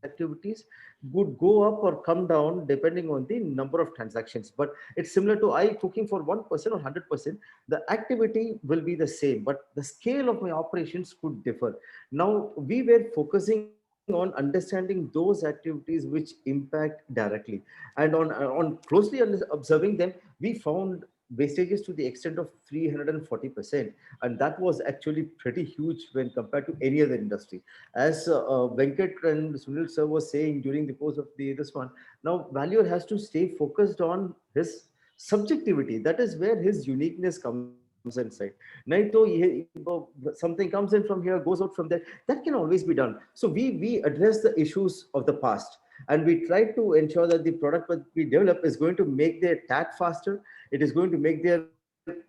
[SPEAKER 2] activities would go up or come down depending on the number of transactions. But it's similar to I cooking for 1% or 100%. The activity will be the same, but the scale of my operations could differ. Now, we were focusing on understanding those activities which impact directly. And on closely observing them, we found wastages to the extent of 340%. And that was actually pretty huge when compared to any other industry. As Venkat and Sunil sir was saying during the course of this one, now valuer has to stay focused on his subjectivity. That is where his uniqueness comes inside. Nahi to something comes in from here, goes out from there. That can always be done. So we address the issues of the past, and we try to ensure that the product that we develop is going to make their TAT faster. It is going to make their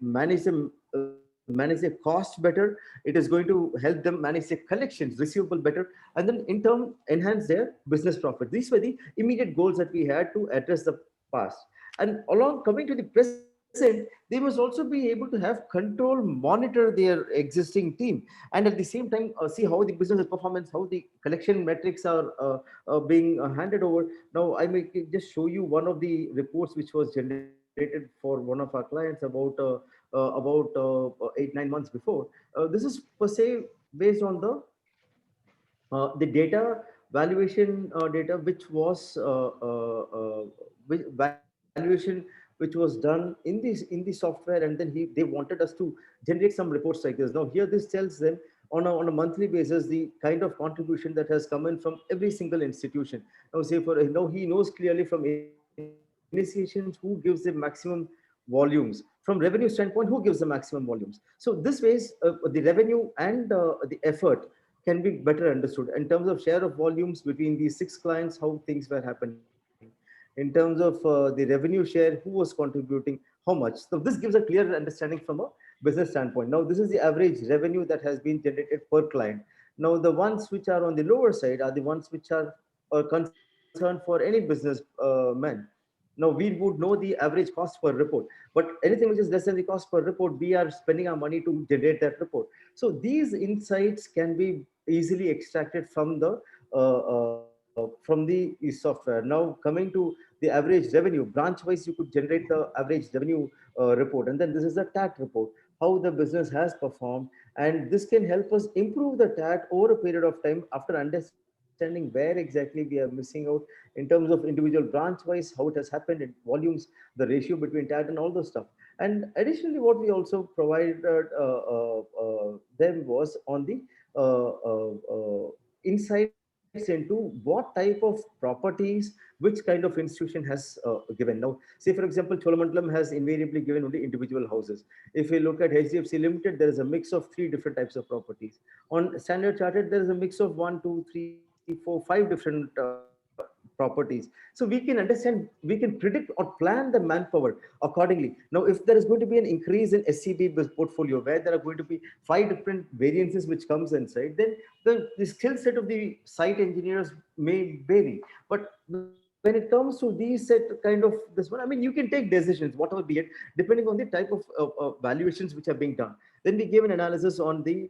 [SPEAKER 2] manage their cost better. It is going to help them manage their collections, receivable better, and then in turn enhance their business profit. These were the immediate goals that we had to address the past. And along coming to the present, they must also be able to have control, monitor their existing team, and at the same time see how the business performance, how the collection metrics are being handed over. Now, I may just show you one of the reports which was generated for one of our clients about 8 9 months before. This is per se based on the data valuation data valuation which was done in the software, and then they wanted us to generate some reports like this. Now here this tells them on a monthly basis the kind of contribution that has come in from every single institution. Now say for now he knows clearly from initiations who gives the maximum volumes, from revenue standpoint who gives the maximum volumes. So this ways the revenue and the effort can be better understood in terms of share of volumes between these six clients, how things were happening. In terms of the revenue share, who was contributing how much. So this gives a clear understanding from a business standpoint. Now, this is the average revenue that has been generated per client. Now, the ones which are on the lower side are the ones which are concerned for any business man. Now, we would know the average cost per report, but anything which is less than the cost per report, we are spending our money to generate that report. So these insights can be easily extracted from from the software. Now, coming to the average revenue, branch wise, you could generate the average revenue report, and then this is a TAT report, how the business has performed, and this can help us improve the TAT over a period of time after understanding where exactly we are missing out in terms of individual branch wise, how it has happened in volumes, the ratio between TAT and all those stuff. And additionally, what we also provided them was on the insights into what type of properties, which kind of institution has given. Now, say for example, Cholamandalam has invariably given only individual houses. If we look at HDFC Limited, there is a mix of three different types of properties. On Standard Chartered, there is a mix of one, two, three, four, five different properties. So we can understand, we can predict or plan the manpower accordingly. Now, if there is going to be an increase in SCB portfolio where there are going to be five different variances which comes inside, then the skill set of the site engineers may vary. But when it comes to these set kind of this one, I mean, you can take decisions, whatever be it, depending on the type of valuations which are being done. Then we gave an analysis on the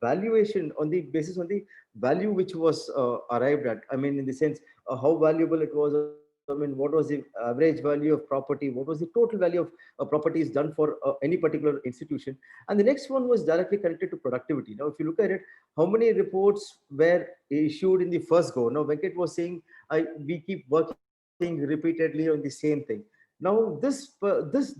[SPEAKER 2] valuation on the basis on the value which was arrived at. I mean, in the sense how valuable it was or how I mean, what was the average value of property? What was the total value of properties done for any particular institution? And the next one was directly connected to productivity. Now, if you look at it, how many reports were issued in the first go? Now, Venkat was saying, we keep working repeatedly on the same thing. Now, this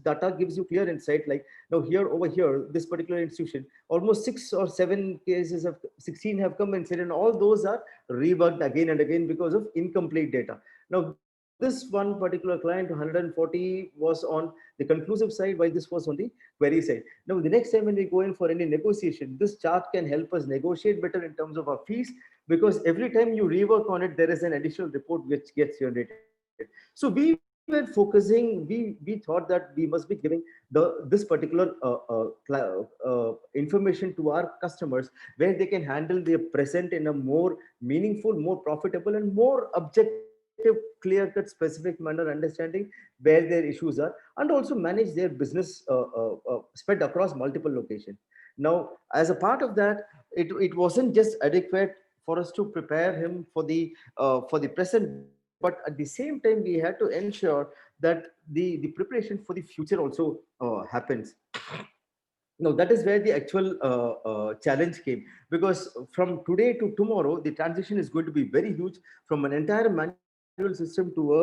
[SPEAKER 2] data gives you clear insight. Like now, here over here, this particular institution, almost 6 or 7 cases of 16 have come and said, and all those are reworked again and again because of incomplete data. Now, this one particular client, 140, was on the conclusive side, while this was on the query side. Now, the next time when we go in for any negotiation, this chart can help us negotiate better in terms of our fees, because every time you rework on it, there is an additional report which gets generated. So we were focusing, we thought that we must be giving this particular information to our customers, where they can handle their present in a more meaningful, more profitable, and more objective, clear-cut, specific manner, understanding where their issues are, and also manage their business spread across multiple locations. Now, as a part of that, it wasn't just adequate for us to prepare him for the present, but at the same time we had to ensure that the preparation for the future also happens. No, that is where the actual challenge came, because from today to tomorrow, the transition is going to be very huge, from an entire manual system to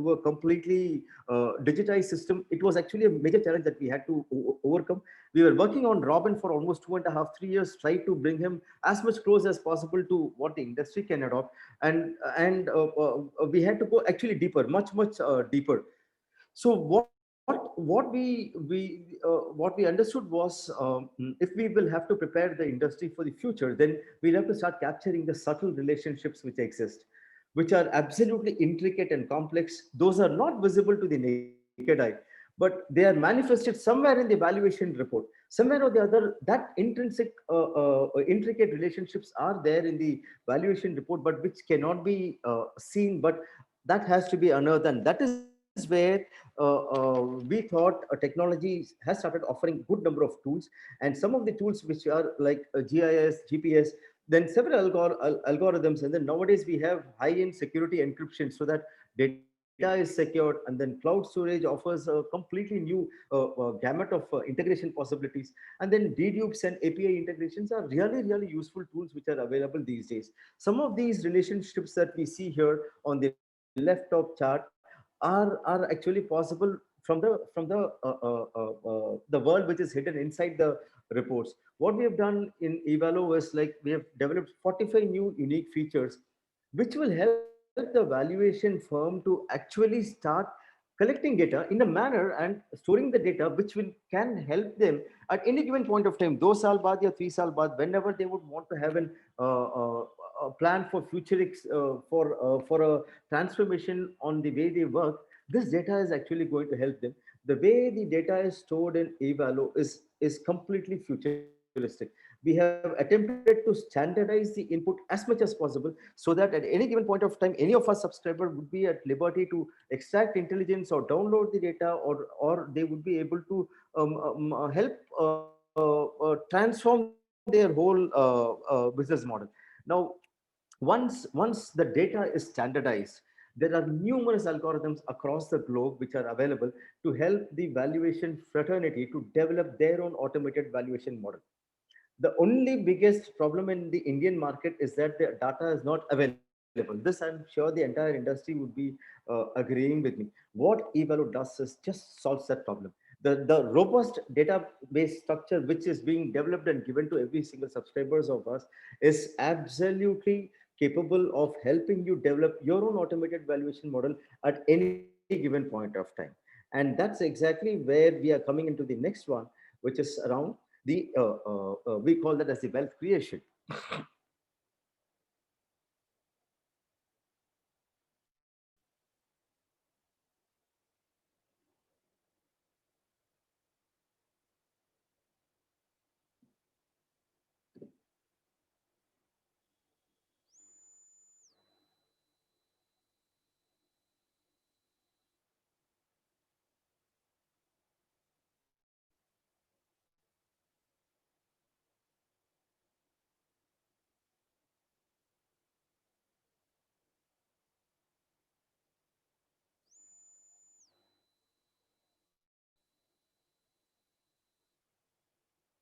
[SPEAKER 2] a completely digitized system. It was actually a major challenge that we had to overcome. We were working on Robin for almost 2.5, 3 years, try to bring him as much close as possible to what the industry can adopt, and we had to go actually deeper, much deeper. So what we understood was, if we will have to prepare the industry for the future, then we'll have to start capturing the subtle relationships which exist, which are absolutely intricate and complex. Those are not visible to the naked eye, but they are manifested somewhere in the valuation report. Somewhere or the other, that intricate relationships are there in the valuation report, but which cannot be seen. But that has to be unearthed, and that is where we thought technology has started offering good number of tools, and some of the tools which are like GIS, GPS, then several algorithms, and then nowadays we have high-end security encryption so that data is secured, and then cloud storage offers a completely new gamut of integration possibilities, and then dedupes and API integrations are really useful tools which are available these days. Some of these relationships that we see here on the left top chart are actually possible from the world which is hidden inside the reports. What we have done in Evalo is, like, we have developed 45 new unique features which will help the valuation firm to actually start collecting data in a manner and storing the data which will can help them at any given point of time, 2 saal baad ya 3 saal baad, whenever they would want to have uh, uh, a plan for future for a transformation on the way they work. This data is actually going to help them. The way the data is stored in Evalo is completely futuristic. We have attempted to standardize the input as much as possible, so that at any given point of time, any of our subscriber would be at liberty to extract intelligence or download the data, or they would be able to help transform their whole business model. Now, once the data is standardized, there are numerous algorithms across the globe which are available to help the valuation fraternity to develop their own automated valuation model. The only biggest problem in the Indian market is that the data is not available. This, I'm sure, the entire industry would be agreeing with me. What Evalo does is just solves that problem. The robust database structure which is being developed and given to every single subscribers of us is absolutely capable of helping you develop your own automated valuation model at any given point of time. And that's exactly where we are coming into the next one, which is around we call that as the wealth creation.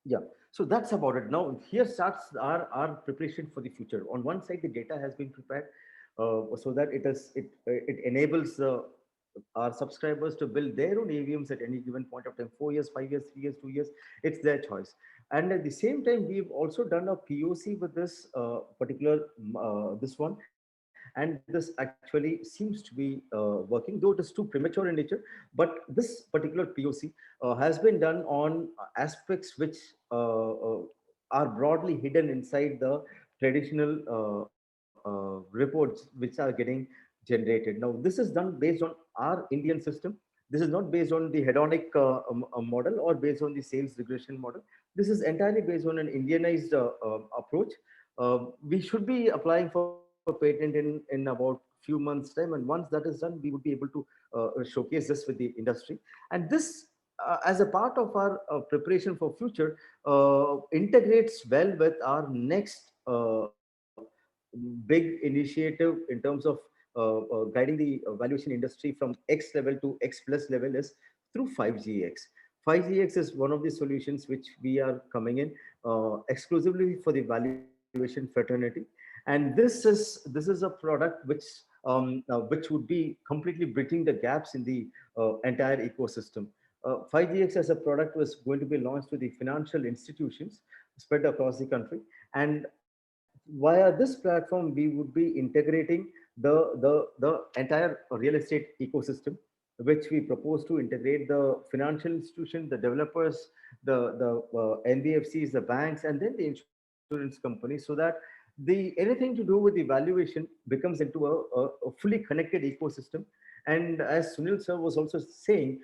[SPEAKER 2] Yeah, so that's about it. Now, here starts our preparation for the future. On one side, the data has been prepared so that it enables our subscribers to build their own AVMs at any given point of time, 4 years, 5 years, 3 years, 2 years. It's their choice. And at the same time, we've also done a POC with this particular this one, and this actually seems to be working, though it is too premature in nature. But this particular POC has been done on aspects which are broadly hidden inside the traditional reports which are getting generated. Now, this is done based on our Indian system. This is not based on the hedonic model or based on the sales regression model. This is entirely based on an Indianized approach. We should be applying for patent in about few months time, and once that is done, we would be able to showcase this with the industry. And this as a part of our preparation for future integrates well with our next big initiative in terms of guiding the valuation industry from X level to X plus level is through 5GX. 5GX is one of the solutions which we are coming in exclusively for the valuation fraternity. And this is a product which would be completely bridging the gaps in the entire ecosystem. 5GX as a product was going to be launched to the financial institutions spread across the country, and via this platform we would be integrating the entire real estate ecosystem, which we propose to integrate the financial institution, the developers, the NBFCs, the banks, and then the insurance company, so that the anything to do with the valuation becomes into a fully connected ecosystem. And as Sunil sir was also saying,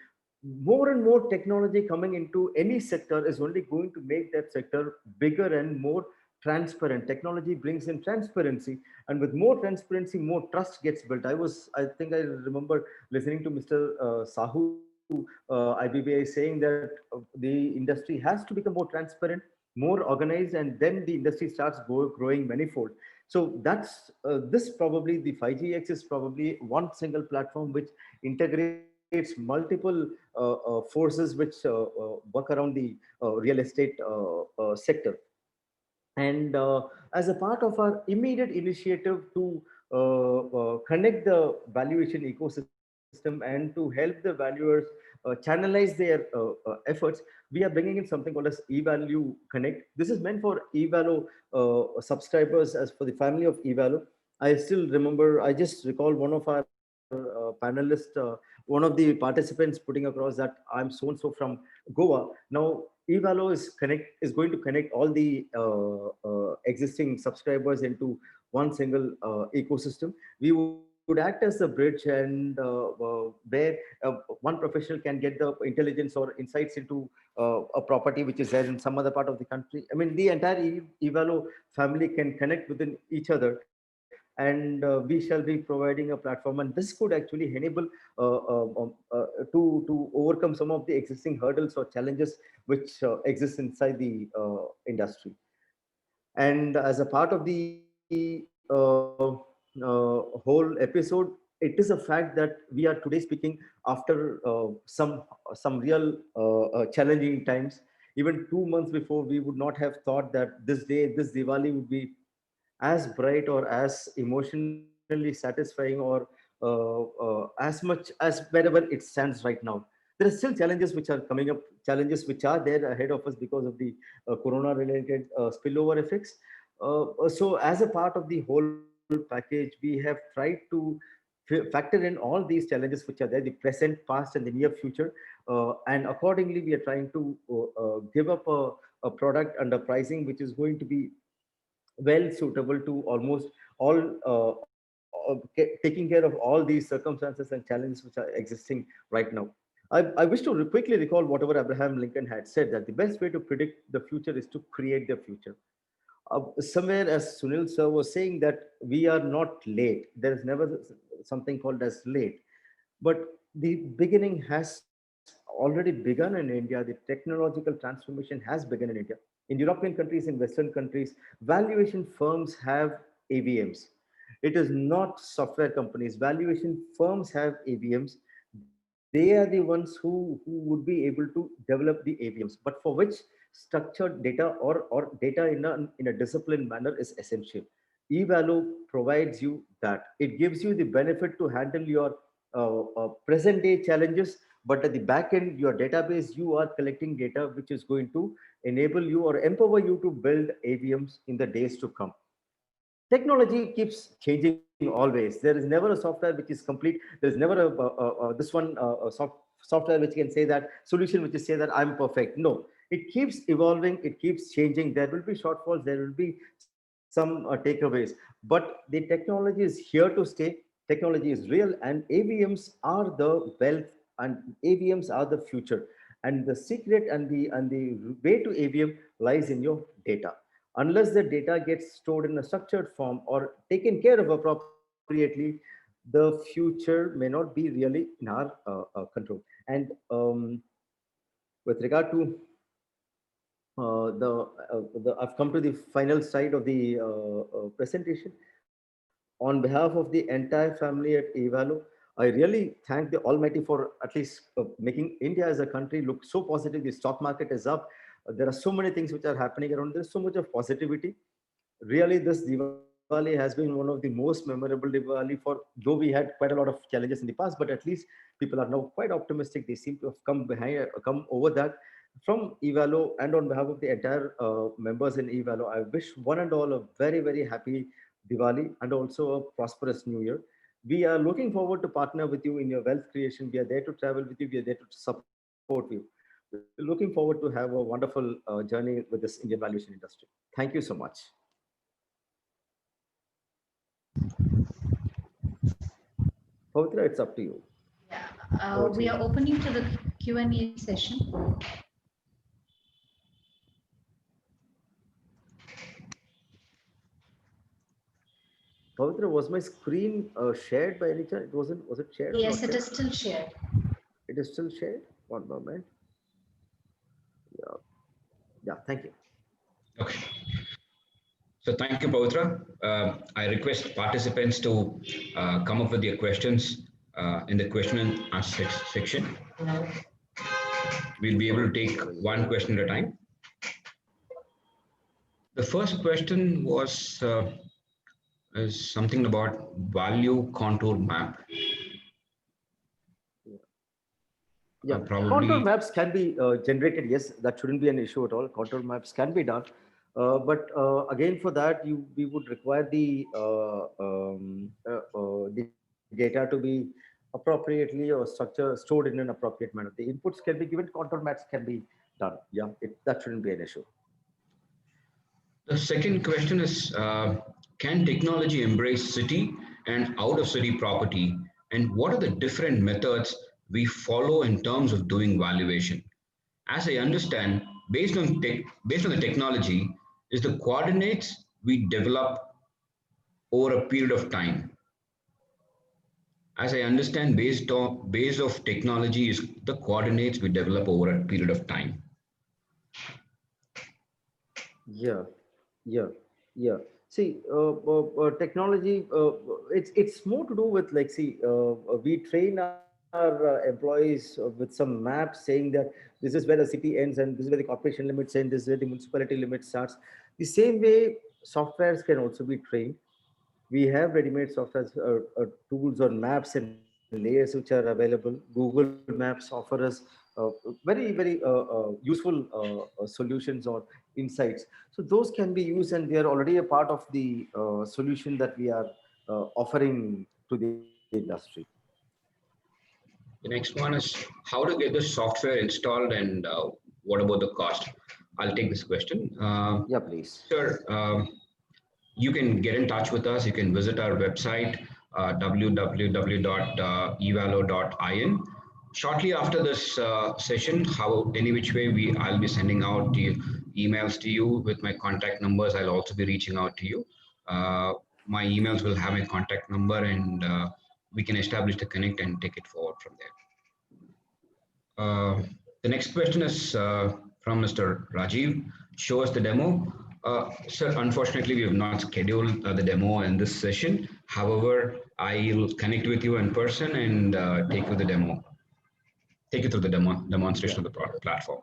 [SPEAKER 2] more and more technology coming into any sector is only going to make that sector bigger and more transparent. Technology brings in transparency, and with more transparency, more trust gets built. I think I remember listening to Mr. Sahu, IBBI, saying that the industry has to become more transparent, more organized, and then the industry starts growing manifold. So that's this probably the 5GX is probably one single platform which integrates multiple forces which work around the real estate sector. And as a part of our immediate initiative to connect the valuation ecosystem and to help the valuers channelize their efforts, we are bringing in something called as Evalue Connect. This is meant for Evalo subscribers, as for the family of Evalo. I still remember, I just recall one of our panelists, one of the participants putting across that I'm so and so from Goa. Now, Evalo is going to connect all the existing subscribers into one single ecosystem. We would act as the bridge, and where one professional can get the intelligence or insights into a property which is there in some other part of the country. I mean, the entire Evalo family can connect within each other, and we shall be providing a platform, and this could actually enable to overcome some of the existing hurdles or challenges which exist inside the industry. And as a part of the whole episode, it is a fact that we are today speaking after some real challenging times. Even 2 months before, we would not have thought that this day, this Diwali, would be as bright or as emotionally satisfying or as much as wherever it stands right now. There are still challenges which are coming up, challenges which are there ahead of us because of the corona related spillover effects. So as a part of the whole package, we have tried to factor in all these challenges which are there, the present, past, and the near future. And accordingly, we are trying to give up a product under pricing which is going to be well suitable to almost all taking care of all these circumstances and challenges which are existing right now. I wish to quickly recall whatever Abraham Lincoln had said, that the best way to predict the future is to create the future. Somewhere, as Sunil sir was saying, that we are not late. There is never something called as late, but the beginning has already begun in India. The technological transformation has begun in India. In European countries, in Western countries, valuation firms have AVMs. It is not software companies. Valuation firms have AVMs. They are the ones who would be able to develop the AVMs, but for which structured data or data in a disciplined manner is essential. Evalo provides you that. It gives you the benefit to handle your present day challenges, but at the back end, your database, you are collecting data which is going to enable you or empower you to build AVMs in the days to come. Technology keeps changing always. There is never a software which is complete. There is never a software which can say that solution which is say that I'm perfect. No, it keeps evolving. It keeps changing. There will be shortfalls. There will be some takeaways, but the technology is here to stay. Technology is real, and AVMs are the wealth, and AVMs are the future. And the secret and the way to AVM lies in your data. Unless the data gets stored in a structured form or taken care of appropriately, the future may not be really in our control. And with regard to I've come to the final slide of the presentation. On behalf of the entire family at Evalo, I really thank the Almighty for at least making India as a country look so positive. The stock market is up. There are so many things which are happening around. There's so much of positivity. Really, this Diwali has been one of the most memorable Diwali for, though we had quite a lot of challenges in the past, but at least people are now quite optimistic. They seem to have come over that. From Evalo and on behalf of the entire members in Evalo, I wish one and all a very, very happy Diwali and also a prosperous New Year. We are looking forward to partner with you in your wealth creation. We are there to travel with you. We are there to support you. We're looking forward to have a wonderful journey with this Indian valuation industry. Thank you so much. Pavitra, it's up to you.
[SPEAKER 3] We are opening to the Q&A session.
[SPEAKER 2] Pavitra, was my screen shared by any chance? It wasn't. Was it shared?
[SPEAKER 3] Yes, it is still shared.
[SPEAKER 2] It is still shared. One moment. Yeah. Yeah. Thank you.
[SPEAKER 1] Okay. So thank you, Pavitra. I request participants to come up with their questions in the question and answer section. We'll be able to take one question at a time. The first question was is something about value contour map.
[SPEAKER 2] Yeah,
[SPEAKER 1] probably
[SPEAKER 2] contour maps can be generated. Yes, that shouldn't be an issue at all. Contour maps can be done, but again, for that, we would require the data to be appropriately or stored in an appropriate manner. The inputs can be given. Contour maps can be done. Yeah, that shouldn't be an issue.
[SPEAKER 1] The second question is, can technology embrace city and out of city property? And what are the different methods we follow in terms of doing valuation? As I understand, based on the technology, is the coordinates we develop over a period of time. As I understand, base of technology is the coordinates we develop over a period of time.
[SPEAKER 2] Yeah, yeah, yeah. See, technology, it's more to do with, like, see, we train our employees with some maps saying that this is where the city ends and this is where the corporation limits end, this is where the municipality limit starts. The same way, softwares can also be trained. We have ready-made software tools or maps and layers which are available. Google Maps offer us very, very useful solutions or insights. So those can be used, and they are already a part of the solution that we are offering to the industry.
[SPEAKER 1] The next one is how to get the software installed and what about the cost? I'll take this question.
[SPEAKER 2] Yeah, please.
[SPEAKER 1] Sure. You can get in touch with us. You can visit our website, www.evalo.in. Shortly after this session, any which way, I'll be sending out emails to you with my contact numbers. I'll also be reaching out to you. My emails will have my contact number, and we can establish the connect and take it forward from there. The next question is from Mr. Rajiv. Show us the demo. Sir, unfortunately, we have not scheduled the demo in this session. However, I'll connect with you in person and take you through the demonstration of the product platform.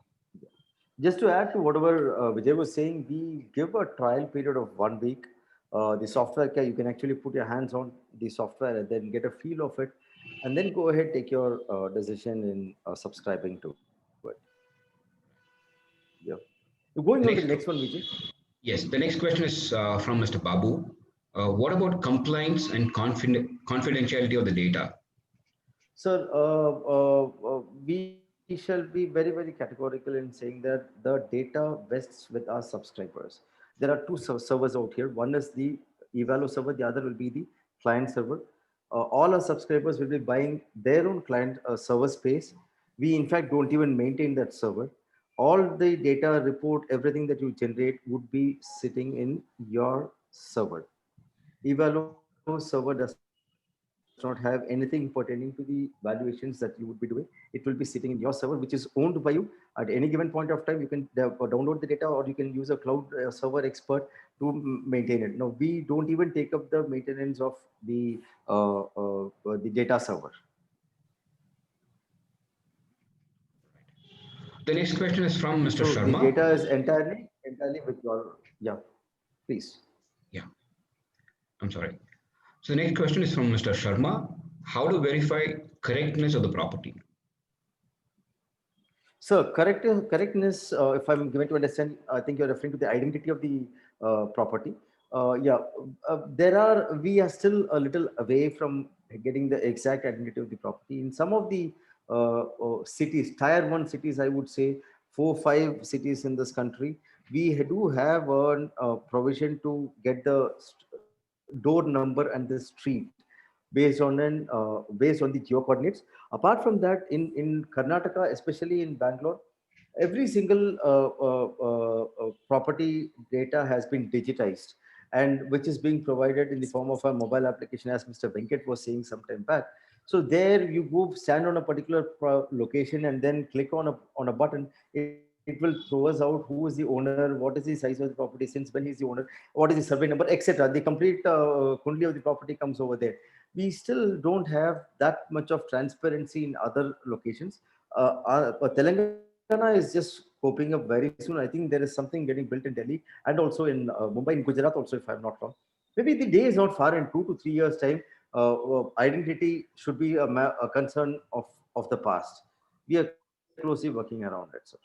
[SPEAKER 2] Just to add to whatever Vijay was saying, we give a trial period of 1 week. The software, you can actually put your hands on the software and then get a feel of it, and then go ahead, take your decision in subscribing to it. Yeah. Going on
[SPEAKER 1] The
[SPEAKER 2] to the
[SPEAKER 1] next,
[SPEAKER 2] next one, Vijay.
[SPEAKER 1] yes, the next question is from Mr. Babu. What about compliance and confidentiality of the data?
[SPEAKER 2] Sir, we shall be very, very categorical in saying that the data vests with our subscribers. There are two servers out here. One is the Evalo server, the other will be the client server. All our subscribers will be buying their own client server space. We, in fact, don't even maintain that server. All the data report, everything that you generate would be sitting in your server. Evalo server does not have anything pertaining to the valuations that you would be doing. It will be sitting in your server, which is owned by you. At any given point of time, you can download the data, or you can use a cloud server expert to maintain it. Now, we don't even take up the maintenance of the data server.
[SPEAKER 1] The next question is from Mr.
[SPEAKER 2] So the data
[SPEAKER 1] Sharma.
[SPEAKER 2] is entirely with your, yeah, please.
[SPEAKER 1] Yeah, I'm sorry. So the next question is from Mr. Sharma. How to verify correctness of the property?
[SPEAKER 2] So correctness, if I'm given to understand, I think you're referring to the identity of the property. Yeah, we are still a little away from getting the exact identity of the property. In some of the cities, tier one cities, I would say 4, 5 cities in this country, we do have a provision to get the door number and the street based on the geo coordinates. Apart from that, in Karnataka, especially in Bangalore, every single property data has been digitized, and which is being provided in the form of a mobile application, as Mr. Venkat was saying some time back. So there you go, stand on a particular location and then click on a button. It will throw us out who is the owner, what is the size of the property, since when he's the owner, what is the survey number, etc. The complete kundli of the property comes over there. We still don't have that much of transparency in other locations. Telangana is just coping up very soon. I think there is something getting built in Delhi and also in Mumbai, in Gujarat also, if I'm not wrong. Maybe the day is not far. In 2 to 3 years' time, identity should be a concern of the past. We are closely working around it, sir.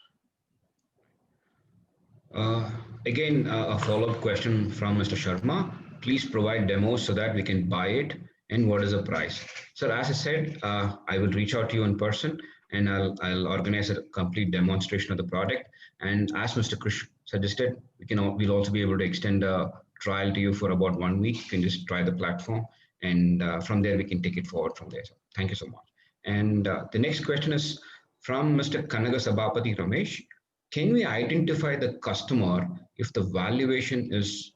[SPEAKER 1] Uh, Again, a follow-up question from Mr. Sharma. Please provide demos so that we can buy it, and what is the price? Sir, as I said, I will reach out to you in person, and I'll organize a complete demonstration of the product. And as Mr. Krish suggested, we'll also be able to extend a trial to you for about 1 week. You can just try the platform, and from there we can take it forward from there. So thank you so much. And the next question is from Mr. Kanaga Sabapati Ramesh. Can we identify the customer if the valuation is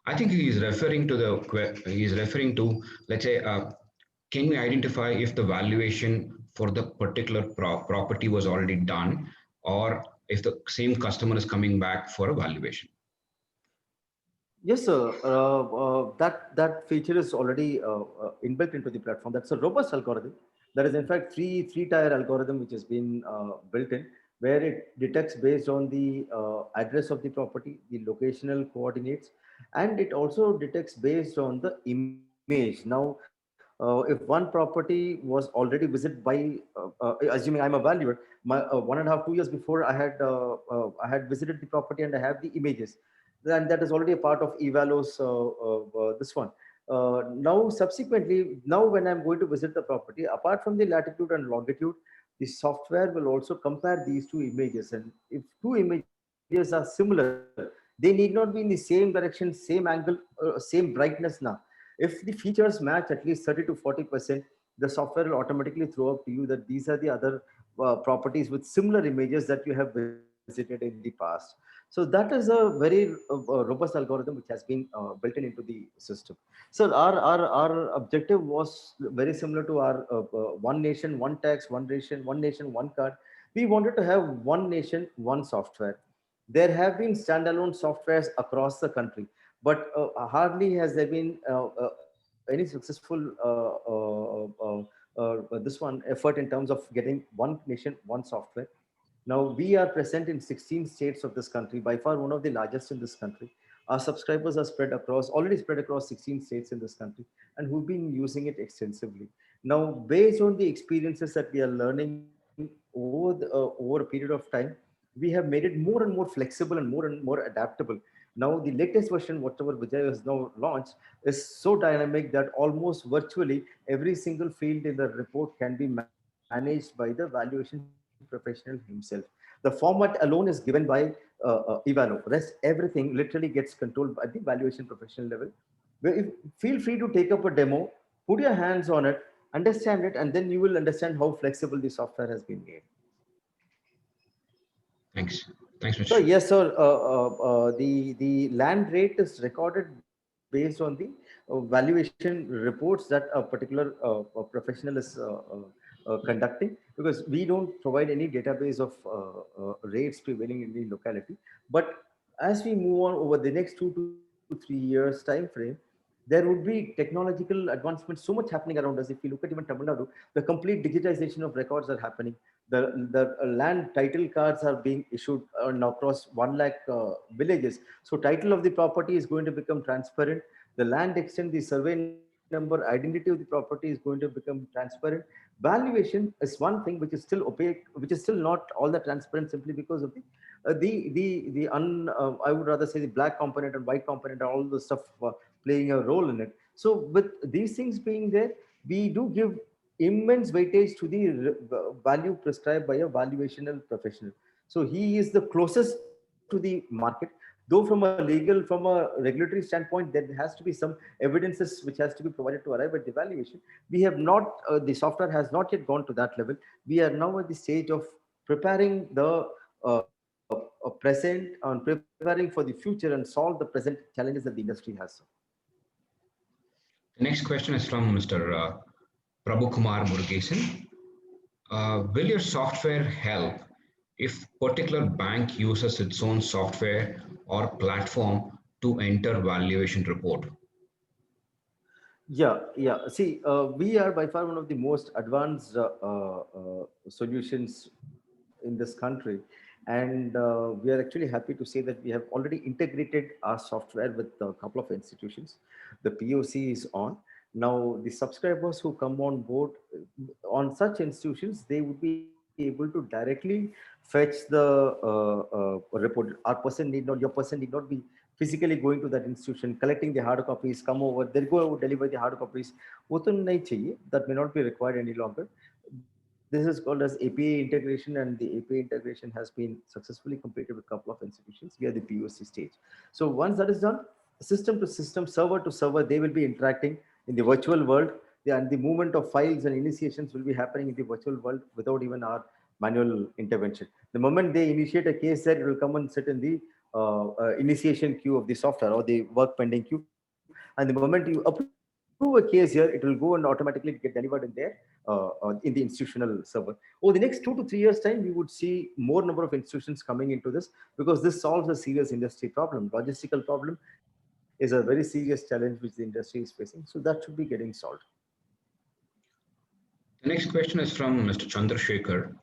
[SPEAKER 1] I think he's referring to, let's say, can we identify if the valuation for the particular property was already done, or if the same customer is coming back for a valuation?
[SPEAKER 2] Yes, sir. That feature is already inbuilt into the platform. That's a robust algorithm. There is in fact three-tier algorithm which has been built in, where it detects based on the address of the property, the locational coordinates, and it also detects based on the image. Now, if one property was already visited by, assuming I'm a valuer, my 1.5, 2 years before I had visited the property and I have the images, then that is already a part of Evalo's this one. Now, subsequently, now when I'm going to visit the property, apart from the latitude and longitude, the software will also compare these two images. And if two images are similar, they need not be in the same direction, same angle, same brightness now. If the features match at least 30 to 40%, the software will automatically throw up to you that these are the other properties with similar images that you have visited in the past. So that is a very robust algorithm which has been built into the system. So our objective was very similar to our one nation, one tax, one nation, one card. We wanted to have one nation, one software. There have been standalone softwares across the country, but hardly has there been any successful this one effort in terms of getting one nation, one software. Now we are present in 16 states of this country, by far one of the largest in this country. Our subscribers are already spread across 16 states in this country, and who've been using it extensively. Now, based on the experiences that we are learning over a period of time, we have made it more and more flexible and more adaptable. Now, the latest version, whatever Vijay has now launched, is so dynamic that almost virtually every single field in the report can be managed by the valuation professional himself. The format alone is given by Evalo. Rest everything literally gets controlled at the valuation professional level. Feel free to take up a demo, put your hands on it, understand it, and then you will understand how flexible the software has been made.
[SPEAKER 1] Thanks. Thanks,
[SPEAKER 2] So
[SPEAKER 1] Mr.
[SPEAKER 2] yes, sir. The land rate is recorded based on the valuation reports that a particular professional is conducting, because we don't provide any database of rates prevailing in the locality. But as we move on over the next 2 to 3 years time frame, there would be technological advancements so much happening around us. If you look at even Tamil Nadu, the complete digitization of records are happening. The land title cards are being issued now across 1 lakh villages. So title of the property is going to become transparent. The land extent, the survey number, identity of the property is going to become transparent. Valuation is one thing which is still opaque, which is still not all that transparent, simply because of I would rather say the black component and white component and all the stuff playing a role in it. So with these things being there, we do give immense weightage to the value prescribed by a valuational professional. So he is the closest to the market, though from a regulatory standpoint, there has to be some evidences which has to be provided to arrive at the valuation. We have not, the software has not yet gone to that level. We are now at the stage of preparing the present and preparing for the future and solve the present challenges that the industry has.
[SPEAKER 1] The next question is from Mr. Prabhu Kumar Murugesan. Will your software help if particular bank uses its own software or platform to enter valuation report?
[SPEAKER 2] Yeah, yeah. See, we are by far one of the most advanced solutions in this country, and we are actually happy to say that we have already integrated our software with a couple of institutions. The POC is on. Now, the subscribers who come on board on such institutions, they would be able to directly fetch the report. Our person need not, your person need not be physically going to that institution, collecting the hard copies, come over, they go deliver the hard copies. वो तो नहीं चाहिए, that may not be required any longer. This is called as API integration, and the API integration has been successfully completed with a couple of institutions. We are the POC stage. So once that is done, system to system, server to server, they will be interacting in the virtual world. And the movement of files and initiations will be happening in the virtual world without even our manual intervention. The moment they initiate a case there, it will come and sit in the initiation queue of the software or the work pending queue. And the moment you approve a case here, it will go and automatically get delivered in there in the institutional server. Over the next 2 to 3 years time, we would see more number of institutions coming into this, because this solves a serious industry problem. Logistical problem is a very serious challenge which the industry is facing. So that should be getting solved.
[SPEAKER 1] The next question is from Mr. Chandrasekhar.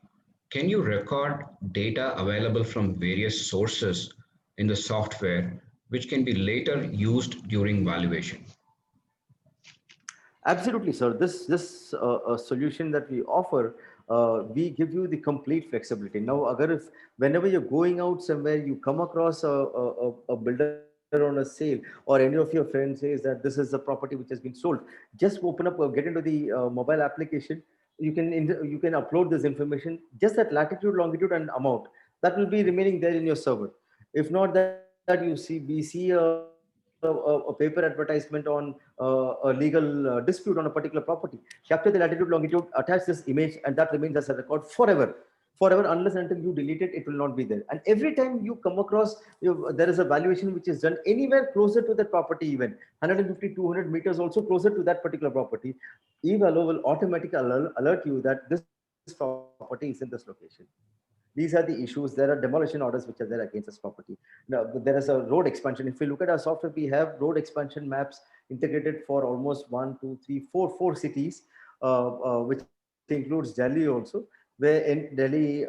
[SPEAKER 1] Can you record data available from various sources in the software which can be later used during valuation?
[SPEAKER 2] Absolutely, sir. This solution that we offer, we give you the complete flexibility. Now, if whenever you're going out somewhere, you come across a builder on a sale, or any of your friends says that this is a property which has been sold, just open up, get into the mobile application. You can upload this information, just that latitude, longitude, and amount that will be remaining there in your server. If not that, we see a paper advertisement on a legal dispute on a particular property. Capture the latitude, longitude, attach this image, and that remains as a record forever, unless until you delete it, it will not be there. And every time you come across, there is a valuation which is done anywhere closer to that property, even 150, 200 meters also closer to that particular property, Evalo will automatically alert you that this property is in this location. These are the issues. There are demolition orders which are there against this property. Now, there is a road expansion. If we look at our software, we have road expansion maps integrated for almost 1, 2, 3, 4 cities, which includes Delhi also. We where in Delhi,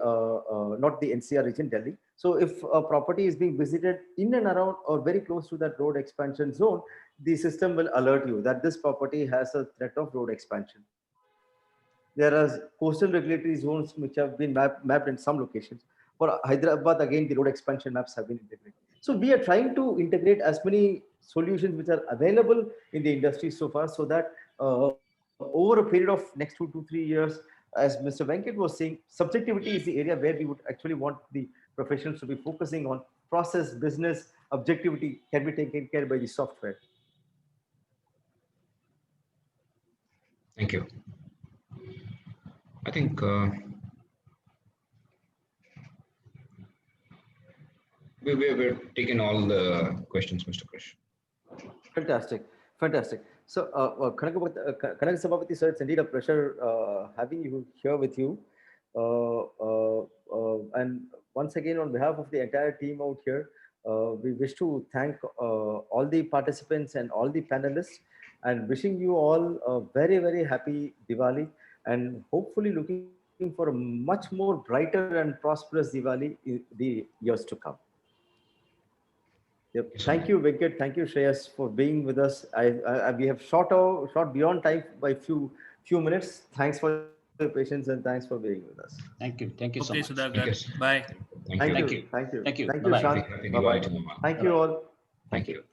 [SPEAKER 2] not the NCR region, Delhi. So if a property is being visited in and around or very close to that road expansion zone, the system will alert you that this property has a threat of road expansion. There are coastal regulatory zones which have been mapped in some locations. For Hyderabad, again, the road expansion maps have been integrated. So we are trying to integrate as many solutions which are available in the industry so far, so that over a period of next 2 to 3 years, as Mr. Venkat was saying, subjectivity is the area where we would actually want the professionals to be focusing on. Process, business, objectivity can be taken care by the software.
[SPEAKER 1] Thank you. I think we're taking all the questions, Mr. Krish.
[SPEAKER 2] Fantastic, fantastic. So, Kanak Sabapati sir, it's indeed a pleasure having you here with you. And once again, on behalf of the entire team out here, we wish to thank all the participants and all the panelists, and wishing you all a very, very happy Diwali, and hopefully looking for a much more brighter and prosperous Diwali in the years to come. Yep. Thank you, Venkat. Thank you, Shreyas, for being with us. We have shot beyond time by few minutes. Thanks for your patience and thanks for being with us.
[SPEAKER 7] Thank you. Thank you so
[SPEAKER 6] Okay,
[SPEAKER 7] much.
[SPEAKER 6] Sudhakar.
[SPEAKER 1] Thank you.
[SPEAKER 6] Bye.
[SPEAKER 1] Thank you.
[SPEAKER 2] Thank
[SPEAKER 7] Thank
[SPEAKER 2] you.
[SPEAKER 7] you.
[SPEAKER 2] Thank you.
[SPEAKER 7] Thank you.
[SPEAKER 2] Thank you,
[SPEAKER 7] Bye-bye.
[SPEAKER 2] Shan.
[SPEAKER 1] Happy
[SPEAKER 2] Bye bye.
[SPEAKER 1] Diwali to Mama.
[SPEAKER 2] Thank you all.
[SPEAKER 7] Thank you.